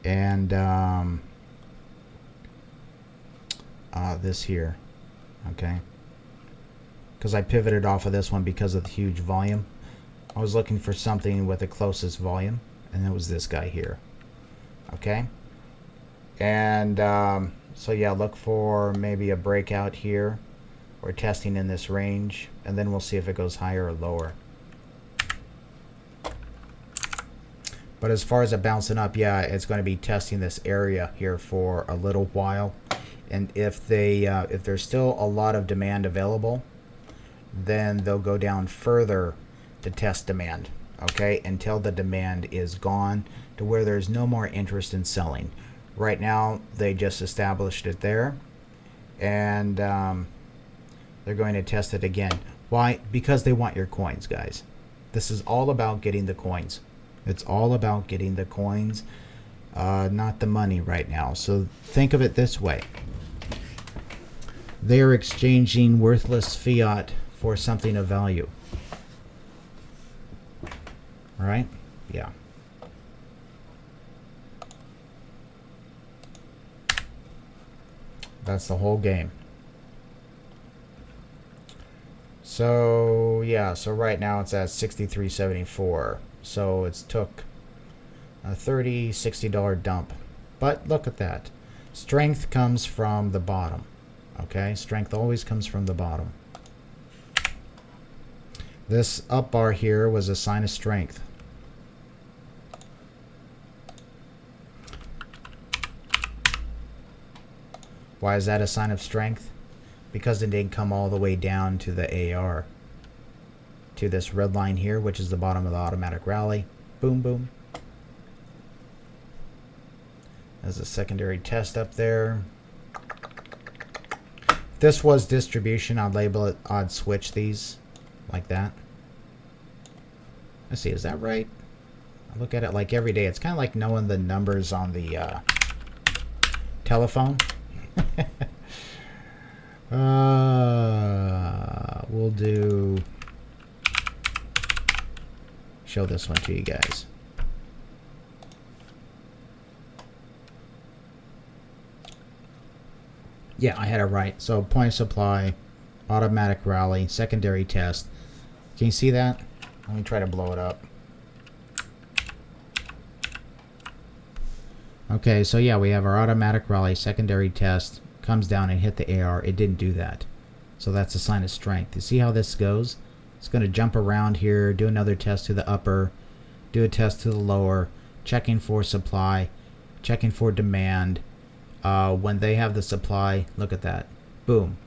and this here. Okay. Because I pivoted off of this one because of the huge volume. I was looking for something with the closest volume, and it was this guy here. Okay. And so yeah, look for maybe a breakout here. We're testing in this range, and then we'll see if it goes higher or lower. But as far as it bouncing up, yeah, it's going to be testing this area here for a little while. And if there's still a lot of demand available, then they'll go down further to test demand, okay, until the demand is gone to where there's no more interest in selling. Right now, they just established it there, and they're going to test it again. Why? Because they want your coins, guys. This is all about getting the coins. It's all about getting the coins, not the money right now. So think of it this way. They are exchanging worthless fiat for something of value. All right? Yeah. That's the whole game. So yeah, so right now it's at 63.74. So it's took a $60 dump. But look at that. Strength comes from the bottom. Okay? Strength always comes from the bottom. This up bar here was a sign of strength. Why is that a sign of strength? Because it didn't come all the way down to the AR. To this red line here, which is the bottom of the automatic rally. Boom, boom. There's a secondary test up there. If this was distribution, I'd label it, I'd switch these like that. Let's see, is that right? I look at it like every day. It's kind of like knowing the numbers on the telephone. We'll show this one to you guys. Yeah, I had it right. So point of supply, automatic rally, secondary test. Can you see that? Let me try to blow it up. Okay, so yeah, we have our automatic rally, secondary test, comes down and hit the AR. It didn't do that. So that's a sign of strength. You see how this goes? It's going to jump around here, do another test to the upper, do a test to the lower, checking for supply, checking for demand. When they have the supply, look at that. Boom.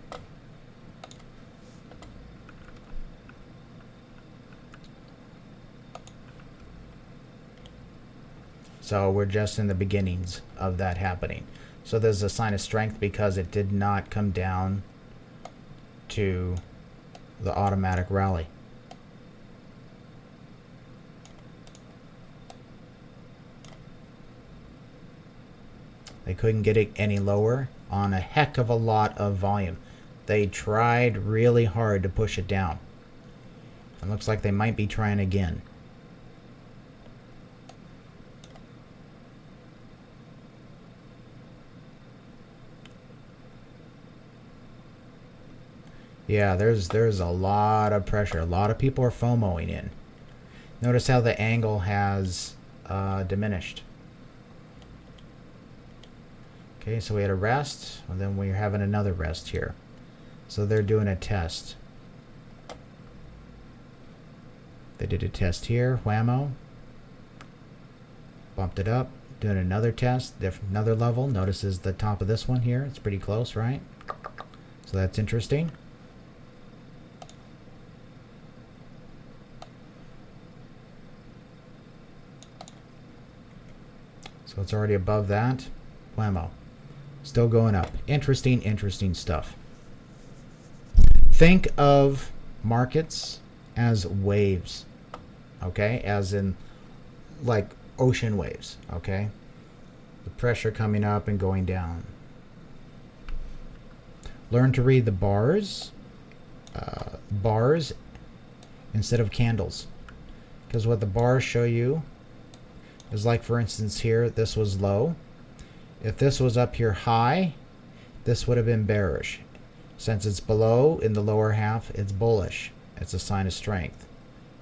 So we're just in the beginnings of that happening. So there's a sign of strength because it did not come down to the automatic rally. They couldn't get it any lower on a heck of a lot of volume. They tried really hard to push it down. It looks like they might be trying again. Yeah, there's a lot of pressure. A lot of people are FOMOing in. Notice how the angle has diminished. Okay, so we had a rest, and then we're having another rest here. So they're doing a test. They did a test here, whammo. Bumped it up, doing another test, another level. Notices the top of this one here. It's pretty close, right? So that's interesting. So it's already above that. Whammo. Still going up. Interesting, interesting stuff. Think of markets as waves. Okay? As in, like, ocean waves. Okay? The pressure coming up and going down. Learn to read the bars instead of candles. Because what the bars show you is, like for instance here, this was low. If this was up here high, this would have been bearish. Since it's below in the lower half, it's bullish. It's a sign of strength.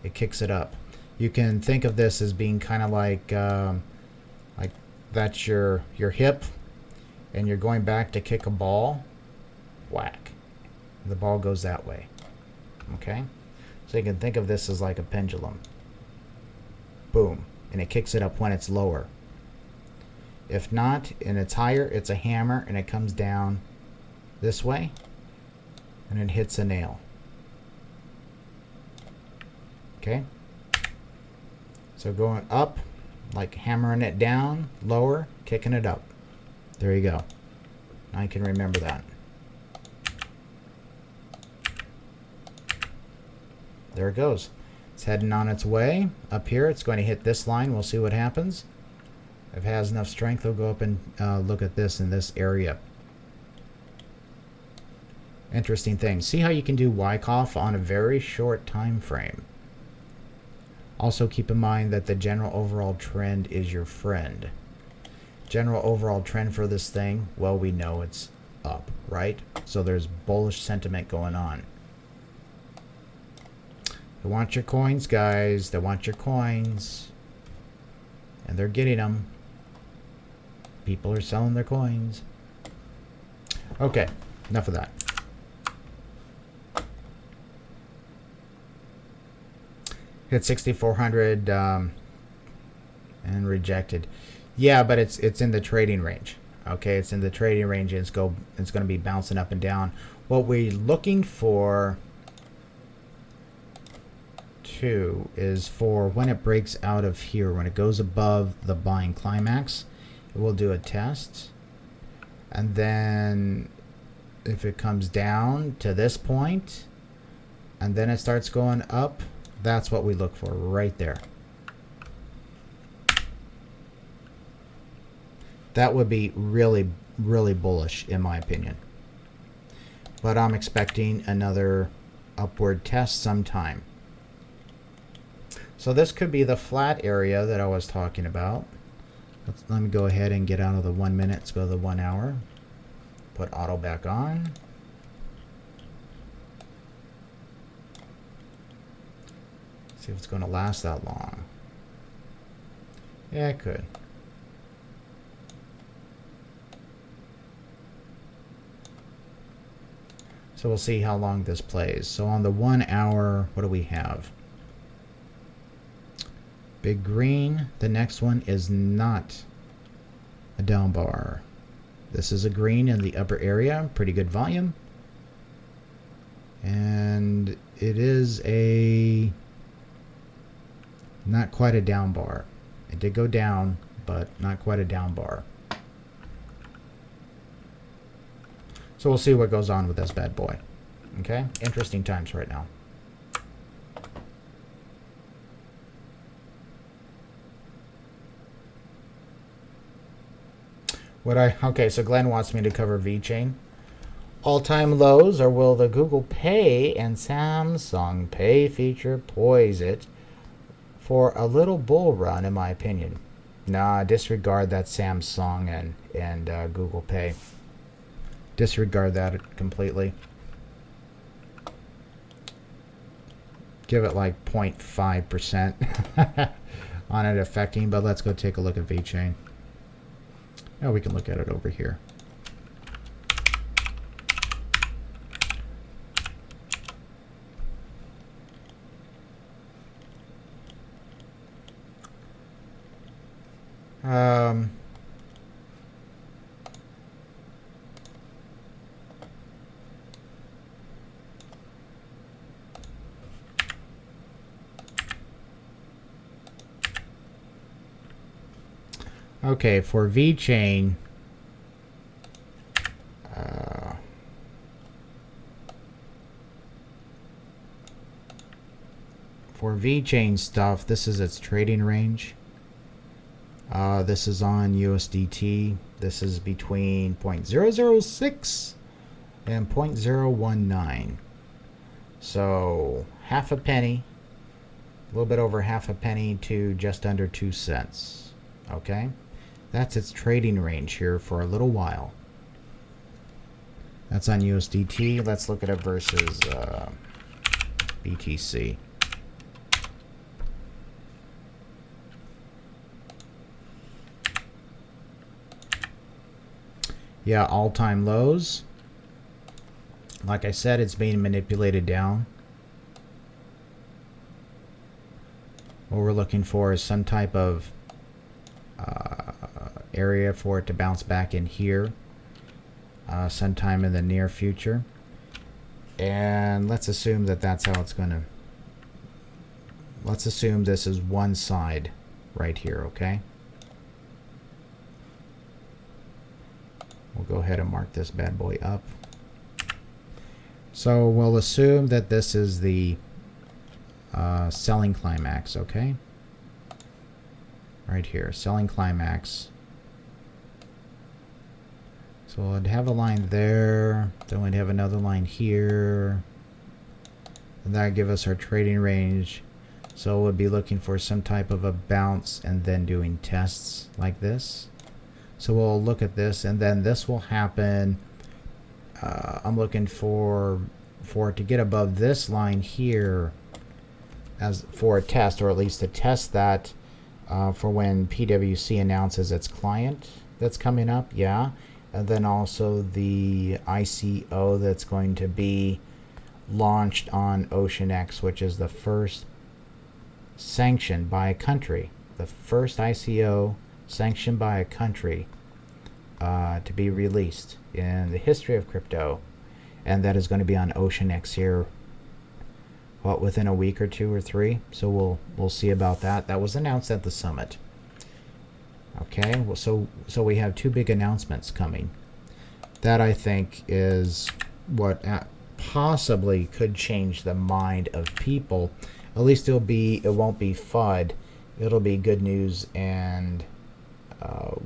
It kicks it up. You can think of this as being kind of like that's your hip, and you're going back to kick a ball. Whack. The ball goes that way. Okay? So you can think of this as like a pendulum. Boom. And it kicks it up when it's lower. If not, and it's higher, it's a hammer, and it comes down this way, and it hits a nail. Okay? So going up, like hammering it down, lower, kicking it up. There you go. Now you can remember that. There it goes. It's heading on its way. Up here, it's going to hit this line. We'll see what happens. If it has enough strength, it'll go up and look at this in this area. Interesting thing. See how you can do Wyckoff on a very short time frame. Also keep in mind that the general overall trend is your friend. General overall trend for this thing, well, we know it's up, right? So there's bullish sentiment going on. They want your coins, guys. They want your coins. And they're getting them. People are selling their coins. Okay, enough of that. Hit 6,400 and rejected. Yeah, but it's in the trading range. Okay, it's in the trading range, and it's going to be bouncing up and down. What we're looking for too is for when it breaks out of here, when it goes above the buying climax, it will do a test, and then if it comes down to this point and then it starts going up, that's what we look for right there. That would be really, really bullish in my opinion. But I'm expecting another upward test sometime. So this could be the flat area that I was talking about. Let me go ahead and get out of the 1 minute. Let's go to the 1 hour. Put auto back on. See if it's going to last that long. Yeah, it could. So we'll see how long this plays. So on the 1 hour, what do we have? Big green. The next one is not a down bar. This is a green in the upper area. Pretty good volume. And it is a not quite a down bar. It did go down, but not quite a down bar. So we'll see what goes on with this bad boy. Okay? Interesting times right now. Okay, so Glenn wants me to cover VeChain. All-time lows, or will the Google Pay and Samsung Pay feature poise it for a little bull run, in my opinion? Nah, disregard that Samsung and Google Pay. Disregard that completely. Give it like 0.5% on it affecting, but let's go take a look at VeChain. Now we can look at it over here. Okay, for VeChain, stuff, this is its trading range. This is on USDT. This is between 0.006 and 0.019. So half a penny, a little bit over half a penny to just under 2 cents. Okay, that's its trading range here for a little while. That's on USDT. Let's look at it versus BTC. Yeah, all-time lows. Like I said, it's being manipulated down. What we're looking for is some type of area for it to bounce back in here sometime in the near future. And let's assume that that's how it's going to... Let's assume this is one side right here, okay? We'll go ahead and mark this bad boy up. So we'll assume that this is the selling climax, okay? Right here, selling climax. So I'd have a line there, then we'd have another line here, and that'd give us our trading range. So we'll be looking for some type of a bounce and then doing tests like this. So we'll look at this, and then this will happen. I'm looking for it to get above this line here as for a test, or at least to test that for when PwC announces its client that's coming up. Yeah. And then also the ICO that's going to be launched on OceanEx, which is the first sanctioned by a country. The first ICO sanctioned by a country to be released in the history of crypto. And that is going to be on OceanEx here, what, within a week or 2 or 3. So we'll see about that. That was announced at the summit. Okay, well, so we have 2 big announcements coming. That, I think, is what possibly could change the mind of people. At least it won't be FUD. It'll be good news, and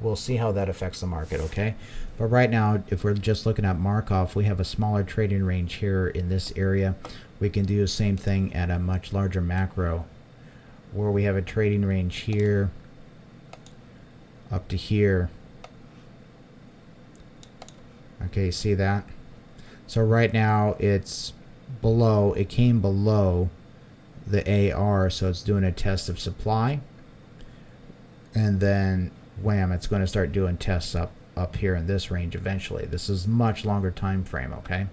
we'll see how that affects the market. Okay, but right now, if we're just looking at Markov, we have a smaller trading range here in this area. We can do the same thing at a much larger macro, where we have a trading range here up to here. Okay, see that? So right now it's below, it came below the AR, so it's doing a test of supply, and then wham, it's going to start doing tests up here in this range eventually. This is much longer time frame, okay?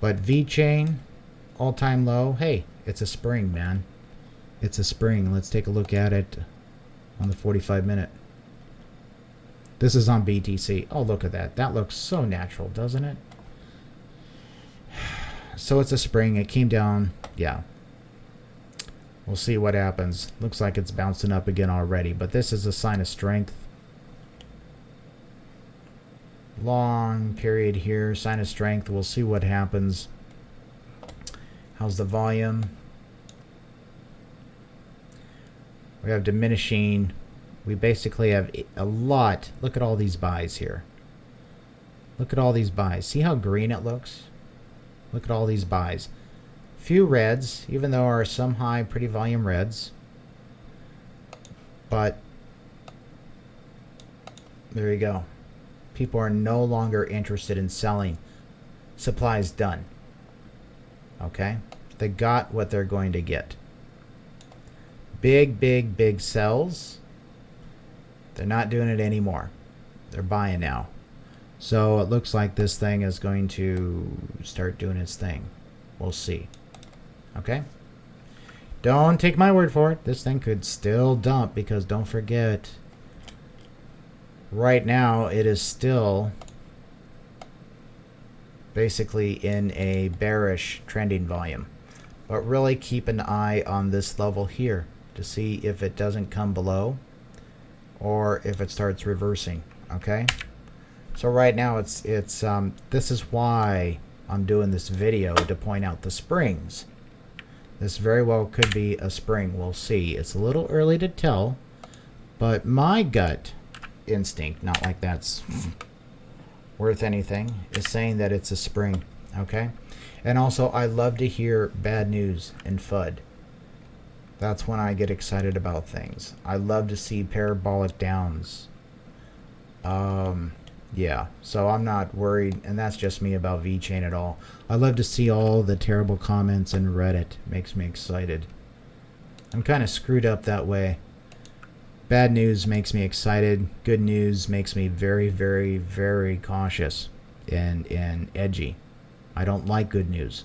But VeChain, all-time low, hey, it's a spring, man. It's a spring. Let's take a look at it on the 45-minute. This is on BTC. Oh, look at that. That looks so natural, doesn't it? So it's a spring. It came down. Yeah. We'll see what happens. Looks like it's bouncing up again already, but this is a sign of strength. Long period here, sign of strength. We'll see what happens. How's the volume? We have diminishing. We basically have a lot. Look at all these buys here. Look at all these buys. See how green it looks? Look at all these buys. Few reds, even though there are some high, pretty volume reds. But there you go. People are no longer interested in selling. Supply is done. Okay? They got what they're going to get. Big, big, big sells. They're not doing it anymore. They're buying now. So it looks like this thing is going to start doing its thing. We'll see. Okay? Don't take my word for it. This thing could still dump, because don't forget, right now it is still basically in a bearish trending volume. But really keep an eye on this level here to see if it doesn't come below or if it starts reversing. Okay? So right now it's this is why I'm doing this video, to point out the springs. This very well could be a spring. We'll see. It's a little early to tell, but my gut instinct, not like that's worth anything is saying that it's a spring. Okay? And also, I love to hear bad news in FUD. That's when I get excited about things. I love to see parabolic downs. Yeah, so I'm not worried, and that's just me about VeChain at all. I love to see all the terrible comments in Reddit. Makes me excited. I'm kind of screwed up that way. Bad news makes me excited. Good news makes me very, very, very cautious and edgy. I don't like good news.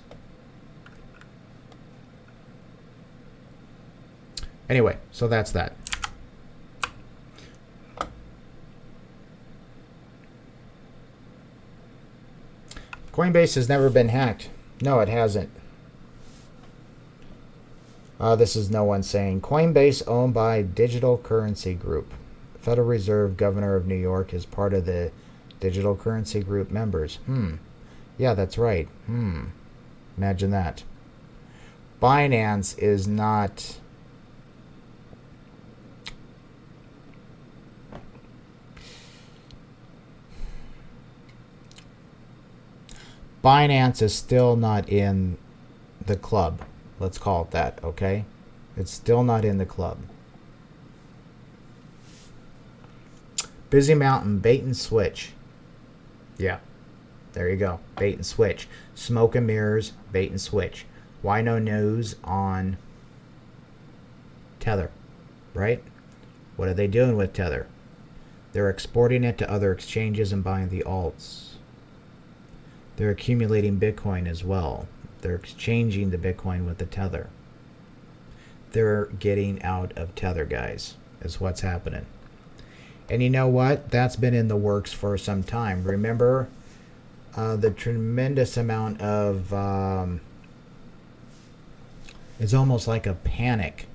Anyway, so that's that. Coinbase has never been hacked. No, it hasn't. This is no one saying. Coinbase owned by Digital Currency Group. Federal Reserve Governor of New York is part of the Digital Currency Group members. Yeah, that's right. Imagine that. Binance is not... Binance is still not in the club. Let's call it that, okay? It's still not in the club. Busy Mountain, bait and switch. Yeah, there you go. Bait and switch. Smoke and mirrors, bait and switch. Why no news on Tether, right? What are they doing with Tether? They're exporting it to other exchanges and buying the alts. They're accumulating Bitcoin as well. They're exchanging the Bitcoin with the Tether. They're getting out of Tether, guys, is what's happening. And you know what? That's been in the works for some time. Remember the tremendous amount of... it's almost like a panic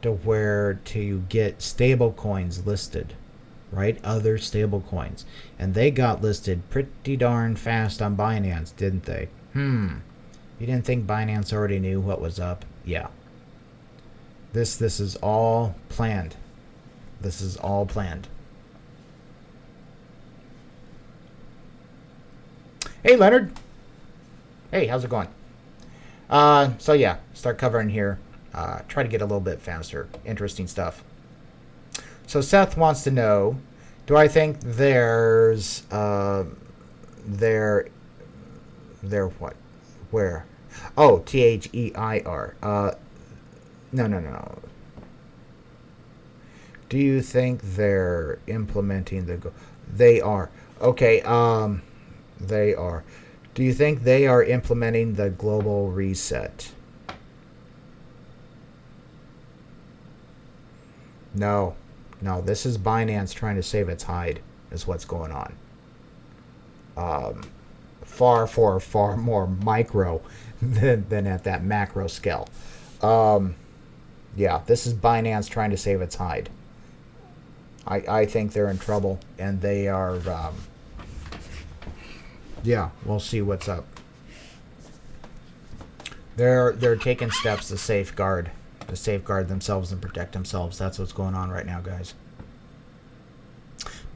to where to get stable coins listed. Right? Other stable coins. And they got listed pretty darn fast on Binance, didn't they? You didn't think Binance already knew what was up? Yeah. This is all planned. This is all planned. Hey, Leonard. Hey, how's it going? So yeah, start covering here. Try to get a little bit faster. Interesting stuff. So Seth wants to know, do I think there's there what? Where? Oh, THEIR. No. Do you think they're implementing the they are. Okay, they are. Do you think they are implementing the global reset? No. No, this is Binance trying to save its hide, is what's going on. Far more micro than at that macro scale. Yeah, this is Binance trying to save its hide. I think they're in trouble, and they are... yeah, we'll see what's up. They're taking steps to safeguard themselves and protect themselves. That's what's going on right now, guys.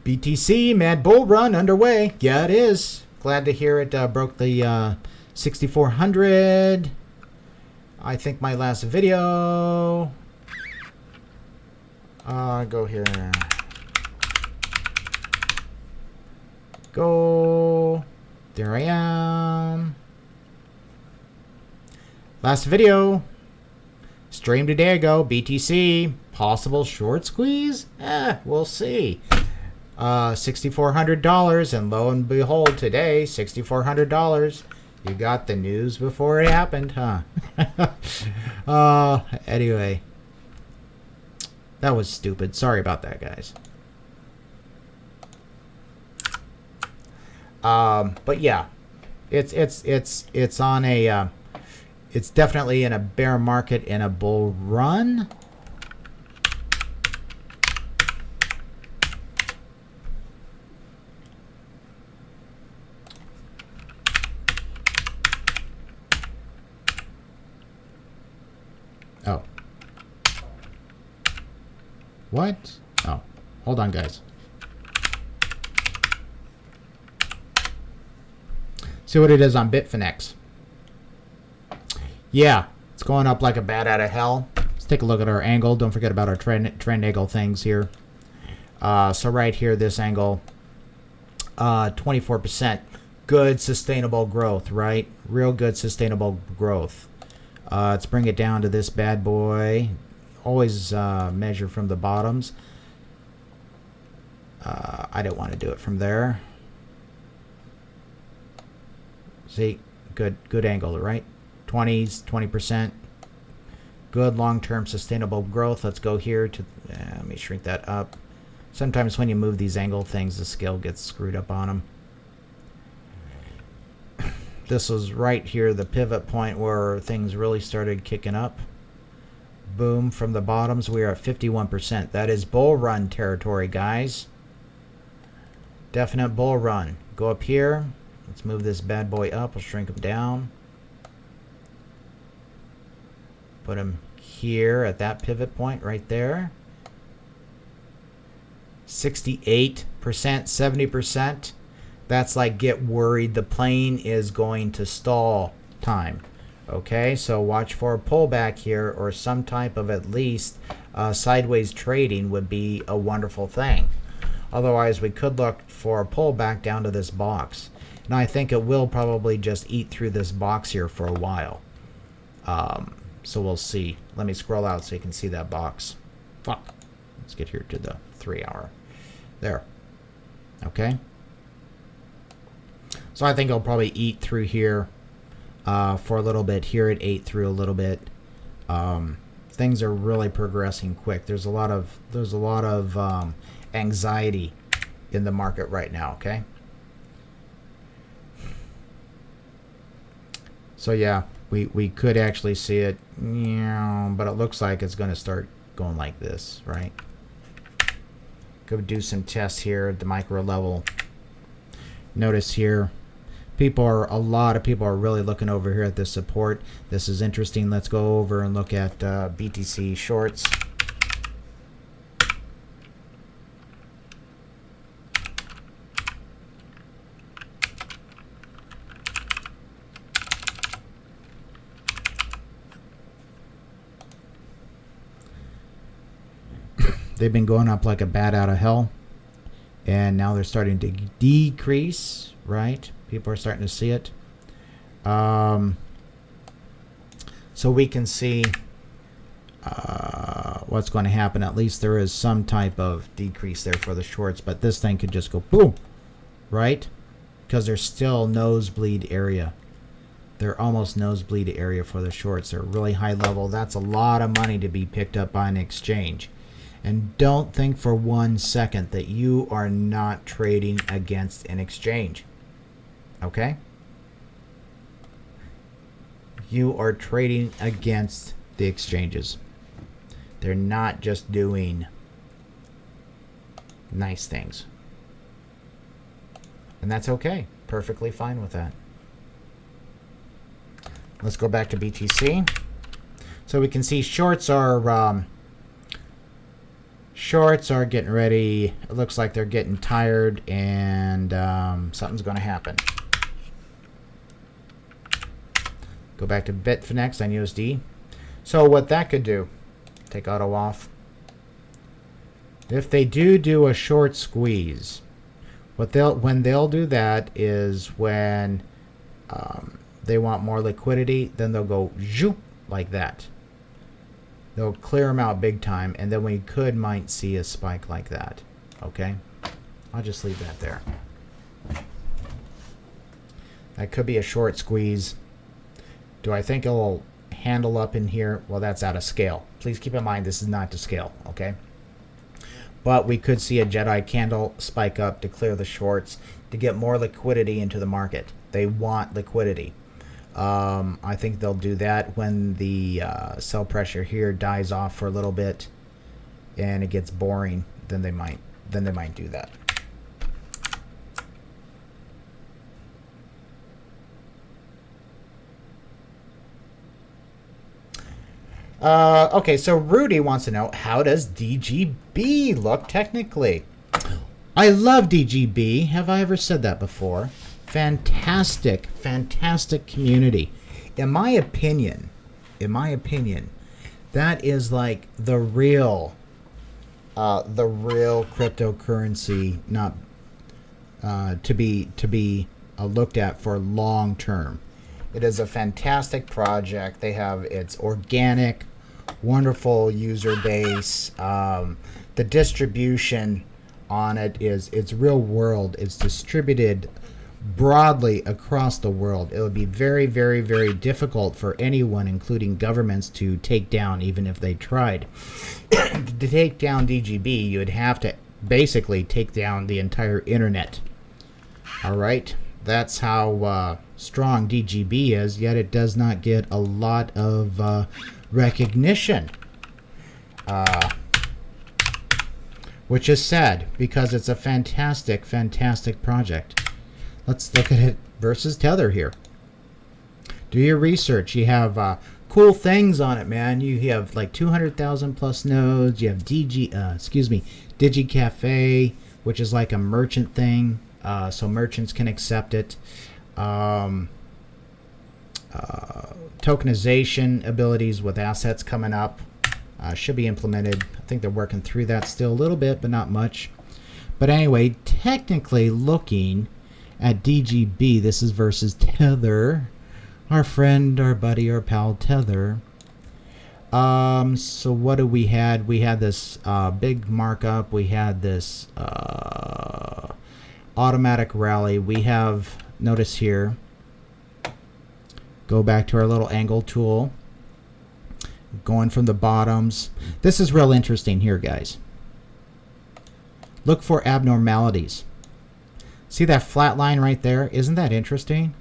BTC, Mad Bull Run underway. Yeah, it is. Glad to hear it broke the 6,400. I think my last video. Go here. Go. There I am. Last video. Streamed a day ago. BTC. Possible short squeeze? We'll see. $6,400, and lo and behold, today, $6,400. You got the news before it happened, huh? Anyway. That was stupid. Sorry about that, guys. But yeah. It's on a it's definitely in a bear market and a bull run. Oh. What? Oh, hold on, guys. See what it is on Bitfenix. Yeah, it's going up like a bat out of hell. Let's take a look at our angle. Don't forget about our trend angle things here. So right here, this angle, 24%. Good sustainable growth, right? Real good sustainable growth. Let's bring it down to this bad boy. Always measure from the bottoms. I don't want to do it from there. See, good angle, right? 20%. Good long-term sustainable growth. Let's go here to, let me shrink that up. Sometimes when you move these angle things, the scale gets screwed up on them. This was right here, the pivot point where things really started kicking up. Boom, from the bottoms, we are at 51%. That is bull run territory, guys. Definite bull run. Go up here. Let's move this bad boy up. We'll shrink him down. Put him here at that pivot point right there. 68%, 70%. That's like get worried. The plane is going to stall time. Okay, so watch for a pullback here or some type of at least sideways trading would be a wonderful thing. Otherwise, we could look for a pullback down to this box. Now, I think it will probably just eat through this box here for a while. So we'll see. Let me scroll out so you can see that box. Fuck. Let's get here to the 3 hour. There. Okay. So I think it'll probably eat through here for a little bit. Here it ate through a little bit. Things are really progressing quick. There's a lot of anxiety in the market right now. Okay. So yeah, we could actually see it, but it looks like it's going to start going like this, right? Go do some tests here at the micro level. Notice here, a lot of people are really looking over here at this support. This is interesting. Let's go over and look at BTC shorts. They've been going up like a bat out of hell, and now they're starting to decrease, right? People are starting to see it. So we can see what's going to happen. At least there is some type of decrease there for the shorts, but this thing could just go boom, right? Because they're still nosebleed area. They're almost nosebleed area for the shorts. They're really high level. That's a lot of money to be picked up by an exchange. And don't think for 1 second that you are not trading against an exchange. Okay? You are trading against the exchanges. They're not just doing nice things. And that's okay. Perfectly fine with that. Let's go back to BTC. So we can see shorts are getting ready. It looks like they're getting tired, and something's going to happen. Go back to Bitfenix on USD. So what that could do, take auto off. If they do a short squeeze, when they'll do that is when they want more liquidity, then they'll go zoop like that. They'll clear them out big time, and then we might see a spike like that. Okay, I'll just leave that there. That could be a short squeeze. Do I think it'll handle up in here? Well, that's out of scale. Please keep in mind this is not to scale. Okay, but we could see a Jedi candle spike up to clear the shorts to get more liquidity into the market. They want liquidity. I think they'll do that when the sell pressure here dies off for a little bit and it gets boring. Then they might do that. Okay, so Rudy wants to know, how does DGB look technically? I love DGB. Have I ever said that before? Fantastic, fantastic community. In my opinion, that is like the real cryptocurrency, not to be looked at for long term. It is a fantastic project. They have its organic, wonderful user base. The distribution on it it's real world. It's distributed broadly across the world. It would be very, very, very difficult for anyone, including governments, to take down, even if they tried. To take down DGB, you would have to basically take down the entire internet. All right, that's how strong DGB is, yet it does not get a lot of recognition. Which is sad, because it's a fantastic, fantastic project. Let's look at it versus Tether here. Do your research. You have cool things on it, man. You have like 200,000 plus nodes. You have DigiCafe, which is like a merchant thing, so merchants can accept it. Tokenization abilities with assets coming up should be implemented. I think they're working through that still a little bit, but not much. But anyway, technically looking at DGB, this is versus Tether, our friend, our buddy, our pal Tether. So what do we had? We had this big markup. We had this automatic rally. We have, notice here, go back to our little angle tool, going from the bottoms. This is real interesting here, guys. Look for abnormalities. See that flat line right there? Isn't that interesting?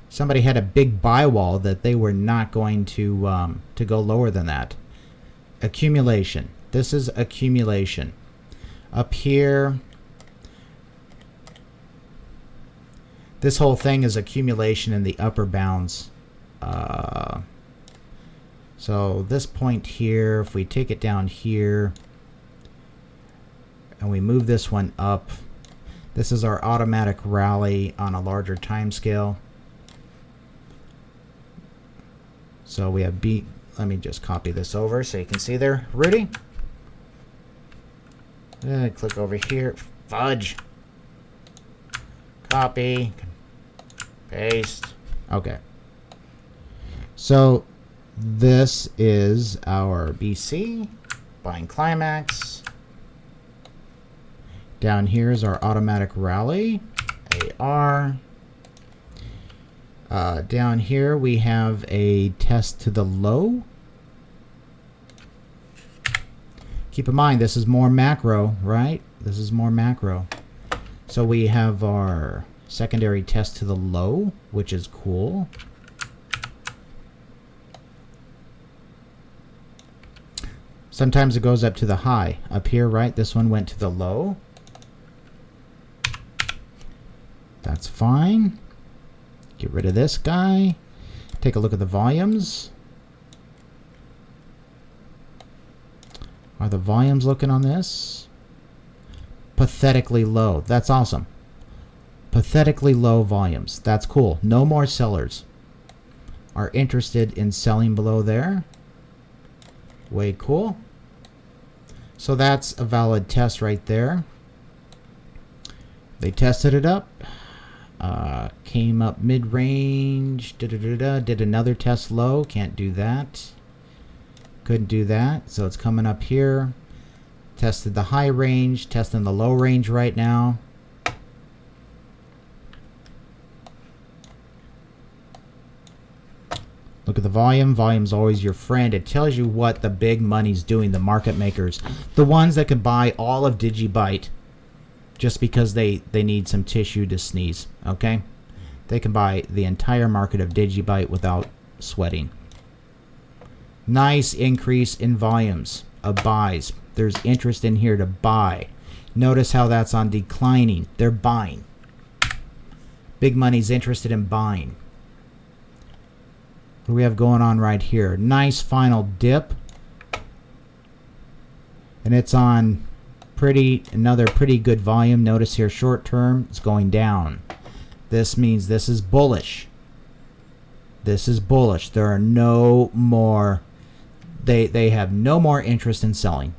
Somebody had a big buy wall that they were not going to go lower than that. Accumulation. This is accumulation. Up here, this whole thing is accumulation in the upper bounds. So this point here, if we take it down here and we move this one up, this is our automatic rally on a larger time scale. So we have B. Let me just copy this over so you can see there. Ready? Click over here. Fudge. Copy. Paste. Okay. So this is our BC. Buying Climax. Down here is our automatic rally, AR. Down here we have a test to the low. Keep in mind, this is more macro, right? This is more macro. So we have our secondary test to the low, which is cool. Sometimes it goes up to the high. Up here, right? This one went to the low. That's fine. Get rid of this guy. Take a look at the volumes. Are the volumes looking on this? Pathetically low. That's awesome. Pathetically low volumes. That's cool. No more sellers are interested in selling below there. Way cool. So that's a valid test right there. They tested it up. Came up mid-range, did another test low, can't do that, couldn't do that, so it's coming up here, tested the high range, testing the low range right now. Look at the volume. Volume's always your friend. It tells you what the big money's doing, the market makers, the ones that can buy all of Digibyte just because they need some tissue to sneeze, okay? They can buy the entire market of Digibyte without sweating. Nice increase in volumes of buys. There's interest in here to buy. Notice how that's on declining. They're buying. Big money's interested in buying. What do we have going on right here? Nice final dip. And it's on another pretty good volume. Notice here short term it's going down. This means this is bullish. This is bullish. There are no more, they have no more interest in selling.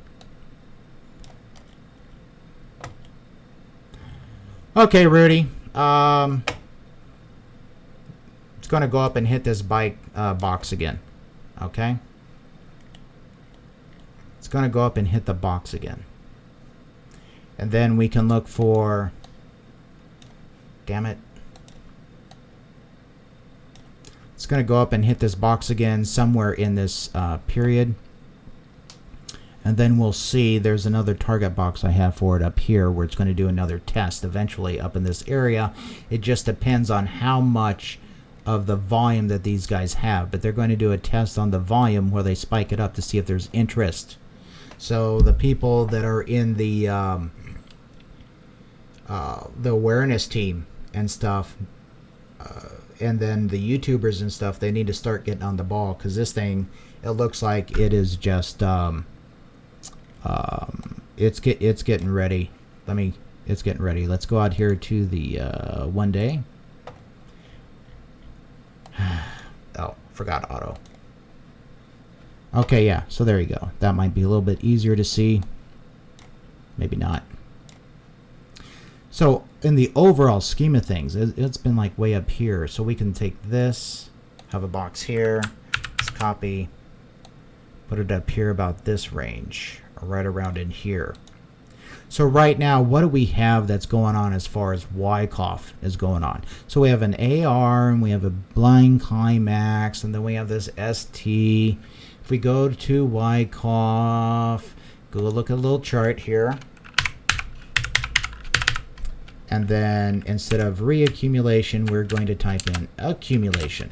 Okay, Rudy. It's going to go up and hit this buy box again. Okay? It's going to go up and hit the box again. And then we can look for, damn it. It's going to go up and hit this box again somewhere in this period. And then we'll see there's another target box I have for it up here where it's going to do another test eventually up in this area. It just depends on how much of the volume that these guys have. But they're going to do a test on the volume where they spike it up to see if there's interest. So the people that are in the awareness team and stuff, and then the YouTubers and stuff, they need to start getting on the ball, because this thing, it looks like it is just it's getting ready. It's getting ready. Let's go out here to the 1 day. Oh, forgot auto. Okay, yeah, so there you go. That might be a little bit easier to see. Maybe not. So in the overall scheme of things, it's been like way up here. So we can take this, have a box here, let's copy, put it up here about this range, or right around in here. So right now, what do we have that's going on as far as Wyckoff is going on? So we have an AR, and we have a blind Climax, and then we have this ST. If we go to Wyckoff, go look at a little chart here. And then instead of reaccumulation, we're going to type in accumulation.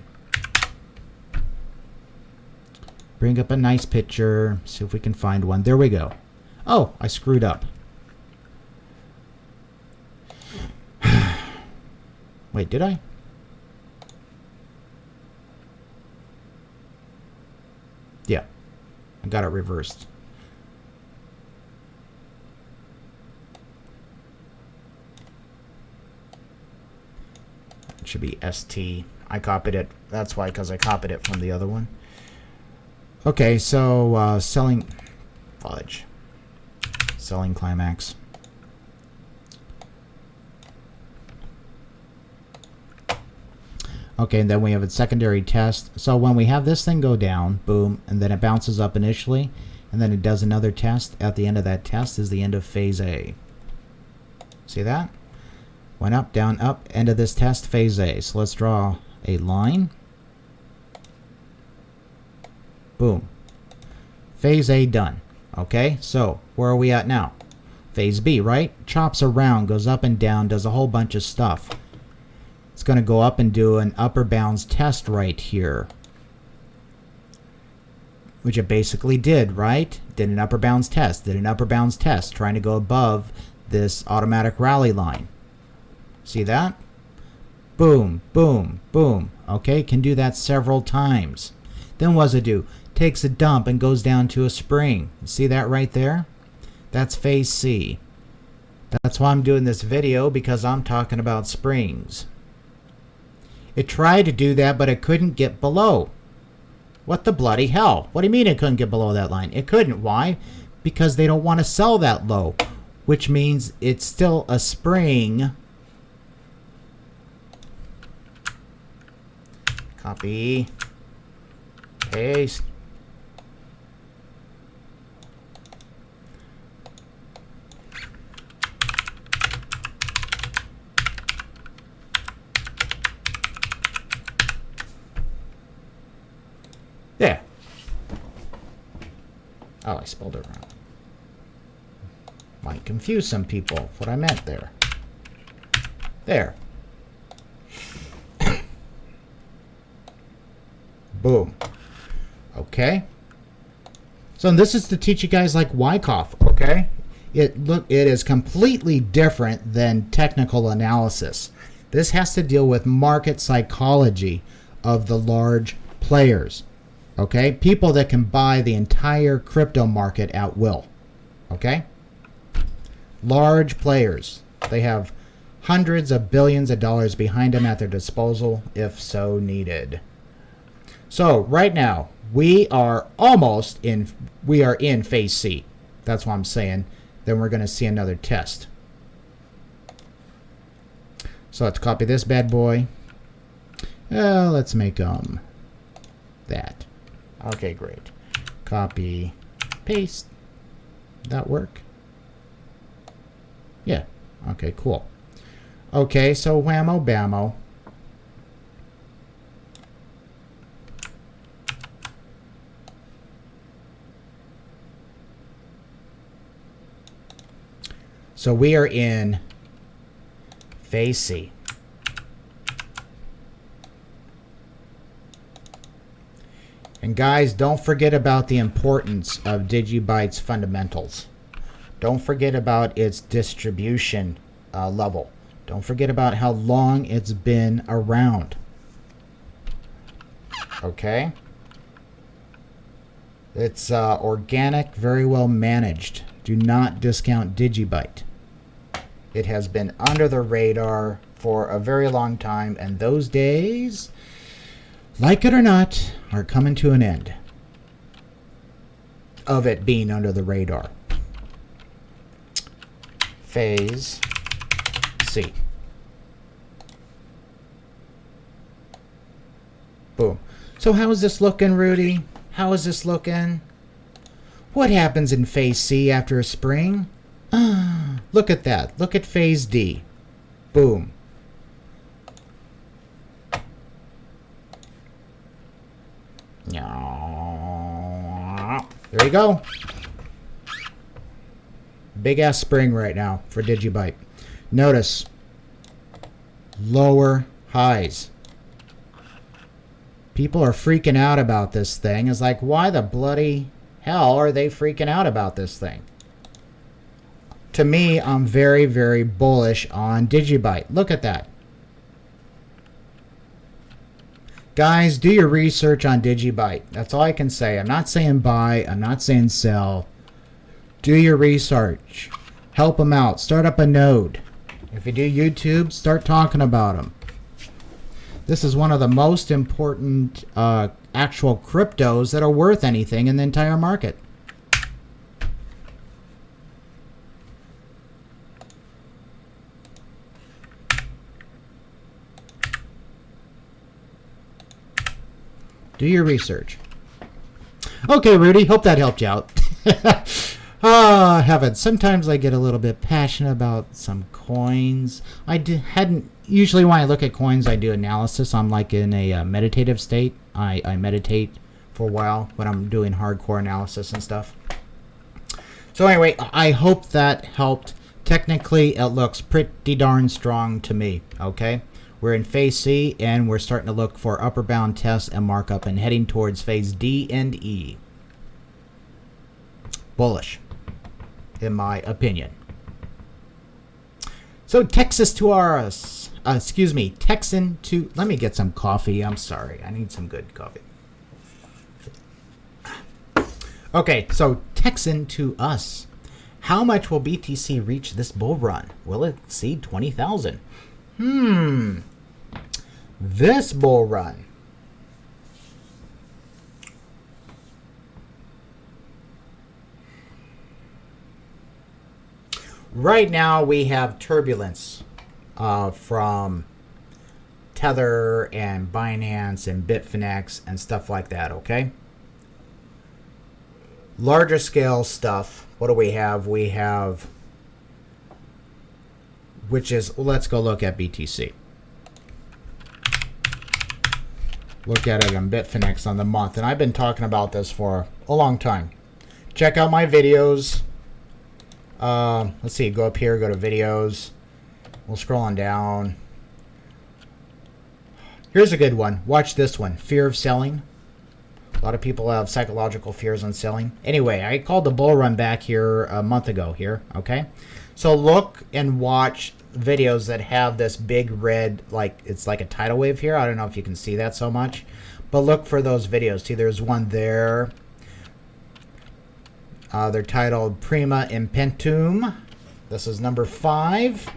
Bring up a nice picture, see if we can find one. There we go. Oh, I screwed up. Wait, did I? Yeah, I got it reversed. It should be ST. I copied it. That's why, because I copied it from the other one. Okay, so selling fudge. Selling Climax. Okay, and then we have a secondary test. So when we have this thing go down, boom, and then it bounces up initially, and then it does another test. At the end of that test is the end of phase A. See that? Went up, down, up, end of this test, phase A. So let's draw a line. Boom. Phase A done. Okay, so where are we at now? Phase B, right? Chops around, goes up and down, does a whole bunch of stuff. It's going to go up and do an upper bounds test right here. Which it basically did, right? Did an upper bounds test, did an upper bounds test, trying to go above this automatic rally line. See that? Boom, boom, boom. Okay, can do that several times. Then what does it do? Takes a dump and goes down to a spring. See that right there? That's phase C. That's why I'm doing this video, because I'm talking about springs. It tried to do that, but it couldn't get below. What the bloody hell? What do you mean it couldn't get below that line? It couldn't. Why? Because they don't want to sell that low, which means it's still a spring. Copy. Paste. There. Oh, I spelled it wrong. Might confuse some people what I meant there. There. Boom. Okay. So this is to teach you guys like Wyckoff, okay? It is completely different than technical analysis. This has to deal with market psychology of the large players. Okay, people that can buy the entire crypto market at will. Okay, Large players. They have hundreds of billions of dollars behind them at their disposal if so needed. So right now we are in phase C. That's what I'm saying. Then we're going to see another test. So let's copy this bad boy. Let's make that. Okay, great. Copy, paste. That work? Yeah. Okay, cool. Okay, so whammo bammo. So we are in phase C. And guys, don't forget about the importance of Digibyte's fundamentals. Don't forget about its distribution level. Don't forget about how long it's been around. Okay? It's organic, very well managed. Do not discount Digibyte. It has been under the radar for a very long time, and those days, like it or not, are coming to an end of it being under the radar. Phase C. Boom. So how is this looking, Rudy? How is this looking? What happens in phase C after a spring? Look at that. Look at phase D. Boom. There you go. Big ass spring right now for Digibyte. Notice lower highs. People are freaking out about this thing. It's like, why the bloody hell are they freaking out about this thing? To me, I'm very, very bullish on Digibyte. Look at that. Guys, do your research on Digibyte. That's all I can say. I'm not saying buy. I'm not saying sell. Do your research. Help them out. Start up a node. If you do YouTube, start talking about them. This is one of the most important actual cryptos that are worth anything in the entire market. Do your research. Okay, Rudy, hope that helped you out. Heavens, sometimes I get a little bit passionate about some coins. Hadn't usually when I look at coins, I do analysis. I'm like in a meditative state. I meditate for a while when I'm doing hardcore analysis and stuff. So anyway, I hope that helped. Technically, it looks pretty darn strong to me. Okay. We're in phase C, and we're starting to look for upper bound tests and markup and heading towards phase D and E. Bullish, in my opinion. So Texan to, let me get some coffee. I'm sorry. I need some good coffee. Okay, so Texan to us. How much will BTC reach this bull run? Will it exceed 20,000? This bull run. Right now we have turbulence from Tether and Binance and Bitfenix and stuff like that, okay? Larger scale stuff. What do we have? We have, which is, let's go look at BTC. Look at it on Bitfenix on the month. And I've been talking about this for a long time. Check out my videos. Let's see. Go up here. Go to videos. We'll scroll on down. Here's a good one. Watch this one. Fear of selling. A lot of people have psychological fears on selling. Anyway, I called the bull run back here a month ago here. Okay. So look and watch videos that have this big red, like it's like a tidal wave here. I don't know if you can see that so much, but look for those videos. See, there's one there. They're titled Prima Impentum. This is number 5.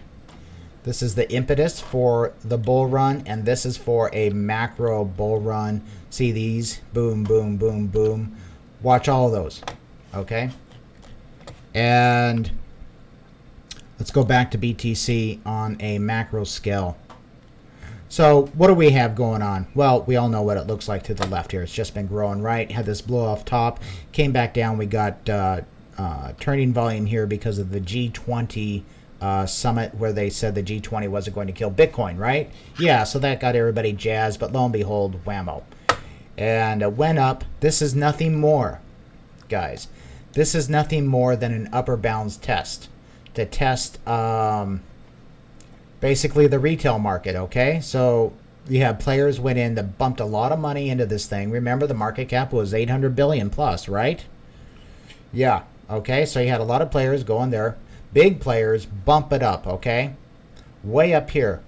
This is the impetus for the bull run, and this is for a macro bull run. See these? Boom, boom, boom, boom. Watch all of those. Okay? And let's go back to BTC on a macro scale. So what do we have going on? Well, we all know what it looks like to the left here. It's just been growing, right? Had this blow off top, came back down. We got turning volume here because of the G20 summit where they said the G20 wasn't going to kill Bitcoin, right? Yeah, so that got everybody jazzed, but lo and behold, whammo. And it went up. This is nothing more, guys. This is nothing more than an upper bounds test to test basically the retail market, okay? So you have players went in that bumped a lot of money into this thing. Remember, the market cap was 800 billion plus, right? Yeah, okay? So you had a lot of players going there. Big players bump it up, okay? Way up here.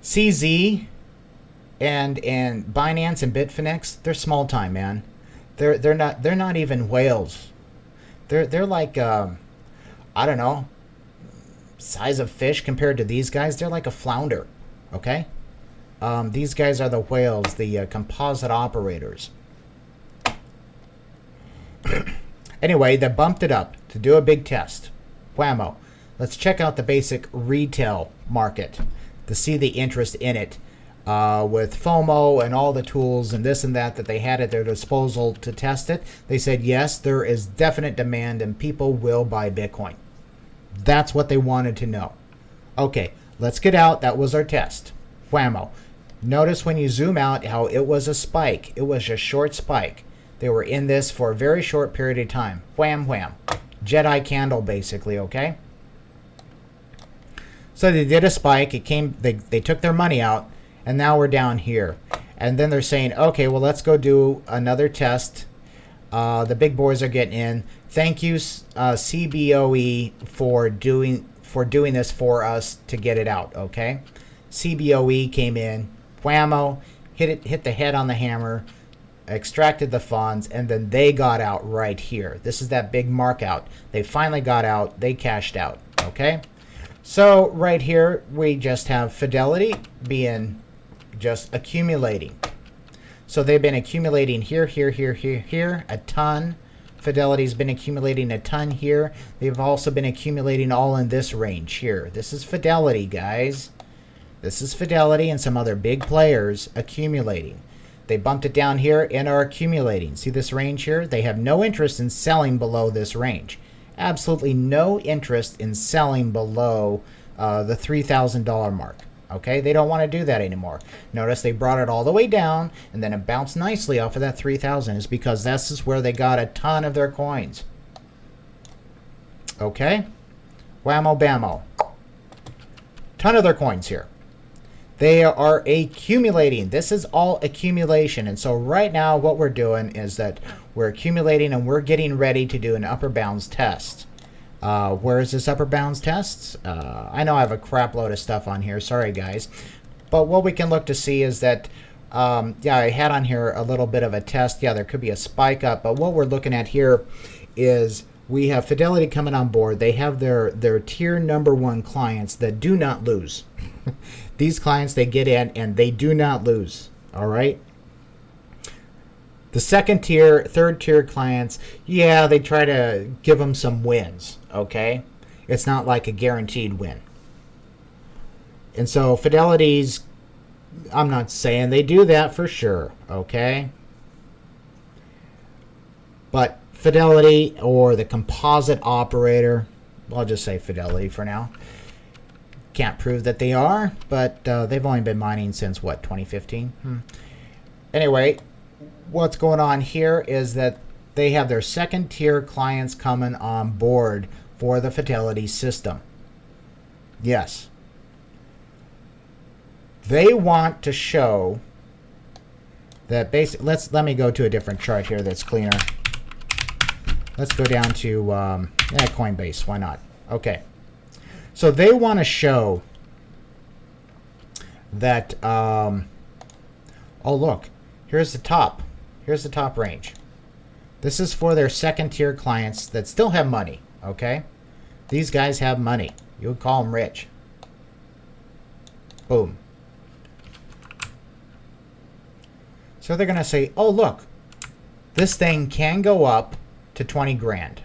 CZ and Binance and Bitfenix, they're small time, man. They're not even whales. They're like I don't know, size of fish compared to these guys. They're like a flounder, okay? These guys are the whales, the composite operators. Anyway, they bumped it up to do a big test. Whammo. Let's check out the basic retail market to see the interest in it with FOMO and all the tools and this and that they had at their disposal to test it. They said, yes, there is definite demand and people will buy Bitcoin. That's what they wanted to know. Okay, let's get out. That was our test. Whammo. Notice when you zoom out how it was a spike. It was a short spike. They were in this for a very short period of time. Wham, wham. Jedi candle, basically, okay? So they did a spike. It came. They took their money out, and now we're down here. And then they're saying, okay, well, let's go do another test. The big boys are getting in. Thank you, CBOE, for doing this for us to get it out, okay? CBOE came in, whammo, hit the head on the hammer, extracted the funds, and then they got out right here. This is that big mark out. They finally got out. They cashed out, okay? So right here, we just have Fidelity being just accumulating. So they've been accumulating here, a ton. Fidelity's been accumulating a ton here. They've also been accumulating all in this range here. This is Fidelity, guys. This is Fidelity and some other big players accumulating. They bumped it down here and are accumulating. See this range here? They have no interest in selling below this range. Absolutely no interest in selling below the $3,000 mark. Okay, they don't want to do that anymore. Notice they brought it all the way down, and then it bounced nicely off of that 3,000. Is because this is where they got a ton of their coins. Okay, whammo bammo. Ton of their coins here. They are accumulating. This is all accumulation, and so right now what we're doing is that we're accumulating and we're getting ready to do an upper bounds test. Where is this upper bounds test? I know I have a crap load of stuff on here. Sorry, guys. But what we can look to see is that, yeah, I had on here a little bit of a test. Yeah, there could be a spike up. But what we're looking at here is we have Fidelity coming on board. They have their tier number 1 clients that do not lose. These clients, they get in and they do not lose. All right? The second tier, third tier clients, yeah, they try to give them some wins, okay? It's not like a guaranteed win. And so Fidelity's, I'm not saying they do that for sure, okay? But Fidelity or the composite operator, I'll just say Fidelity for now. Can't prove that they are, but they've only been mining since, what, 2015? Anyway, what's going on here is that they have their second tier clients coming on board for the Fidelity system. Yes. They want to show that basically, let me go to a different chart here that's cleaner. Let's go down to Coinbase. Why not? Okay. So they want to show that, oh look, here's the top. Here's the top range. This is for their second tier clients that still have money, okay? These guys have money. You would call them rich. Boom. So they're going to say, oh, look, this thing can go up to 20 grand.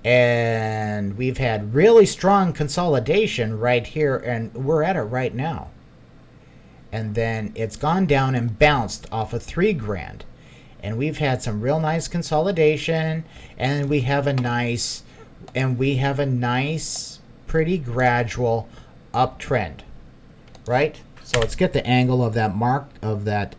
And we've had really strong consolidation right here, and we're at it right now. And then it's gone down and bounced off of 3 grand. And we've had some real nice consolidation, and we have a nice, pretty gradual uptrend, right? So let's get the angle of that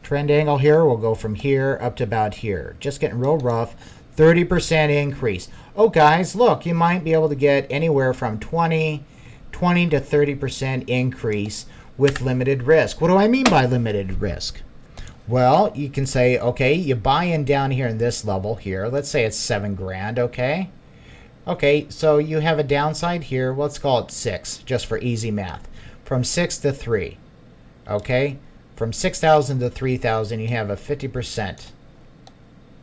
trend angle here. We'll go from here up to about here. Just getting real rough. 30% increase. Oh, guys, look, you might be able to get anywhere from 20 to 30% increase with limited risk. What do I mean by limited risk? Well, you can say, okay, you buy in down here in this level here. Let's say it's 7 grand, okay? Okay, so you have a downside here. Let's call it 6, just for easy math. From 6 to 3, okay? From 6,000 to 3,000, you have a 50%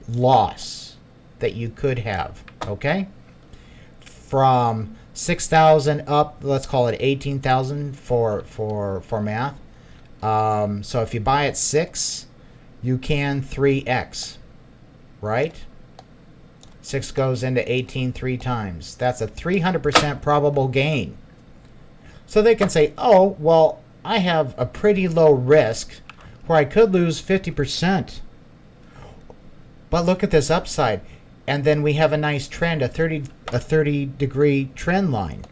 loss that you could have, okay? From 6,000 up, let's call it 18,000 for math. So if you buy at 6, you can 3x, right? 6 goes into 18 3 times. That's a 300% probable gain. So they can say, oh, well, I have a pretty low risk where I could lose 50%. But look at this upside. And then we have a nice trend, a 30-degree trend line.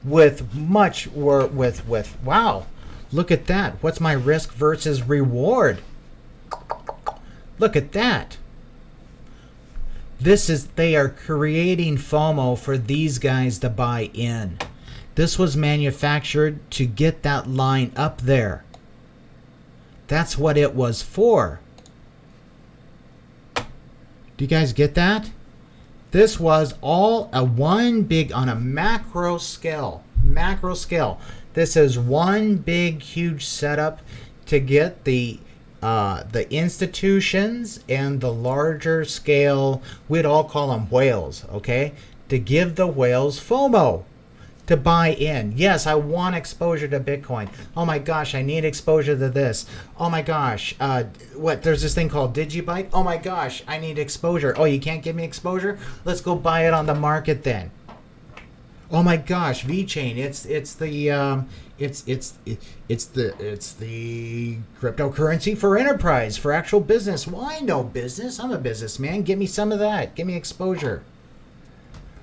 With wow, look at that. What's my risk versus reward? Look at that. They are creating FOMO for these guys to buy in. This was manufactured to get that line up there. That's what it was for. Do you guys get that? This was all one big, on a macro scale. Macro scale. This is one big, huge setup to get the institutions and the larger scale, we'd all call them whales, okay? To give the whales FOMO. To buy in. Yes, I want exposure to Bitcoin. Oh my gosh, I need exposure to this. Oh my gosh, there's this thing called Digibyte. Oh my gosh, I need exposure. Oh, you can't give me exposure? Let's go buy it on the market then. Oh my gosh, VeChain. It's the cryptocurrency for enterprise, for actual business. Well, I know business. I'm a businessman. Give me some of that. Give me exposure.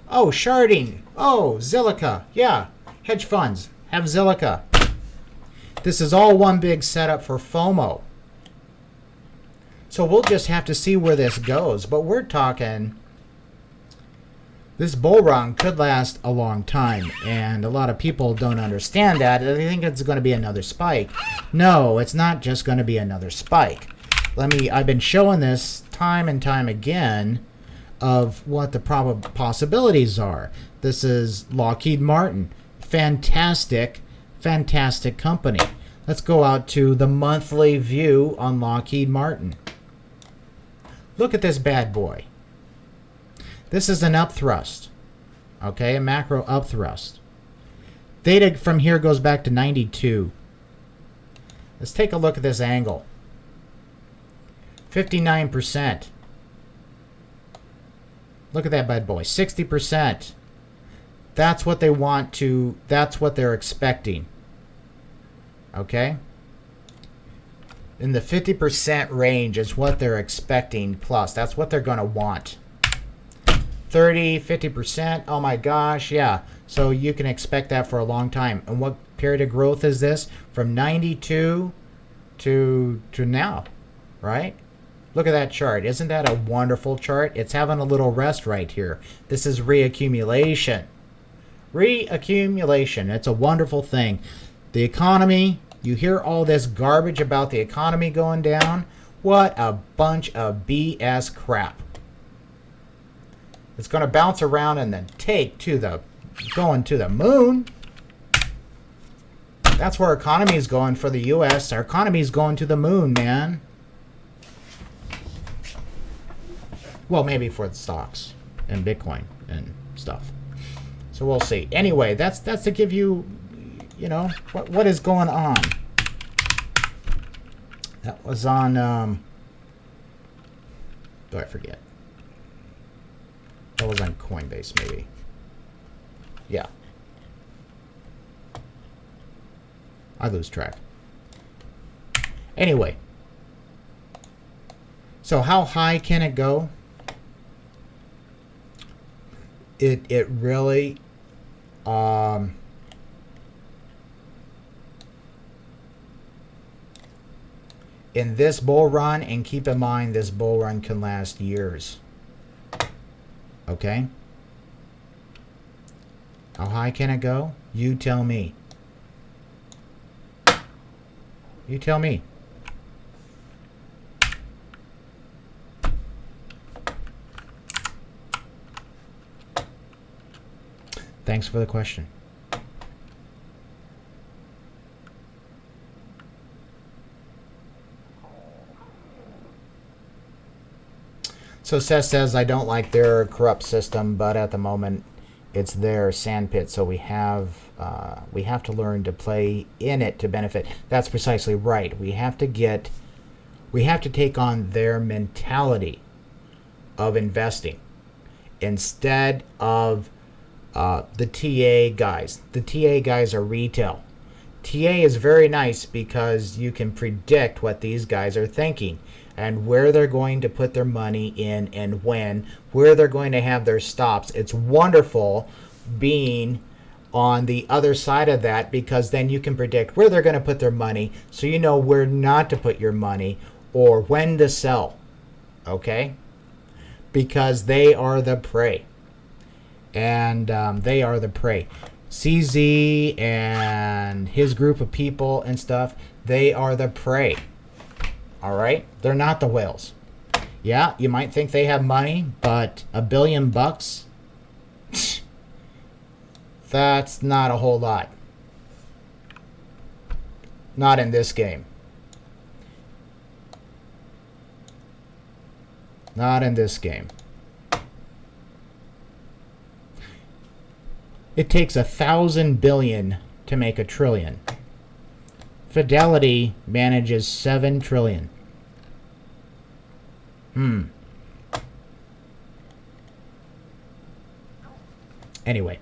Oh, sharding. Oh, Zilliqa. Yeah, hedge funds have Zilliqa. This is all one big setup for FOMO. So we'll just have to see where this goes. But we're talking, this bull run could last a long time. And a lot of people don't understand that. They think it's going to be another spike. No, it's not just going to be another spike. I've been showing this time and time again of what the possibilities are. This is Lockheed Martin. Fantastic company. Let's go out to the monthly view on Lockheed Martin. Look at this bad boy. This is an upthrust. Okay, a macro upthrust. Data from here goes back to 92. Let's take a look at this angle. 59%. Look at that bad boy. 60%. That's what they want to, that's what they're expecting. Okay? In the 50% range is what they're expecting plus. That's what they're going to want. 30, 50%. Oh my gosh, yeah. So you can expect that for a long time. And what period of growth is this? From 92 to now, right? Look at that chart. Isn't that a wonderful chart? It's having a little rest right here. This is reaccumulation. Reaccumulation. It's a wonderful thing. The economy, you hear all this garbage about the economy going down. What a bunch of BS crap. It's going to bounce around and then going to the moon. That's where our economy is going for the U.S. Our economy is going to the moon, man. Well, maybe for the stocks and Bitcoin and stuff. So we'll see. Anyway, that's to give you, you know, what is going on. That was on, do I forget? That was on Coinbase, maybe. Yeah. I lose track. Anyway. So how high can it go? It really in this bull run, and keep in mind this bull run can last years. Okay? How high can it go? You tell me. You tell me. Thanks for the question. So Seth says, I don't like their corrupt system, but at the moment it's their sandpit, so we have to learn to play in it to benefit. That's precisely right. We have to take on their mentality of investing instead of the TA guys. The TA guys are retail. TA is very nice because you can predict what these guys are thinking and where they're going to put their money in and when, where they're going to have their stops. It's wonderful being on the other side of that because then you can predict where they're going to put their money so you know where not to put your money or when to sell. Okay? Because they are the prey. And they are the prey. CZ and his group of people and stuff, they are the prey. All right? They're not the whales. Yeah, you might think they have money, but $1 billion bucks, that's not a whole lot. Not in this game. Not in this game. It takes 1,000 billion to make a trillion. Fidelity manages 7 trillion. Anyway.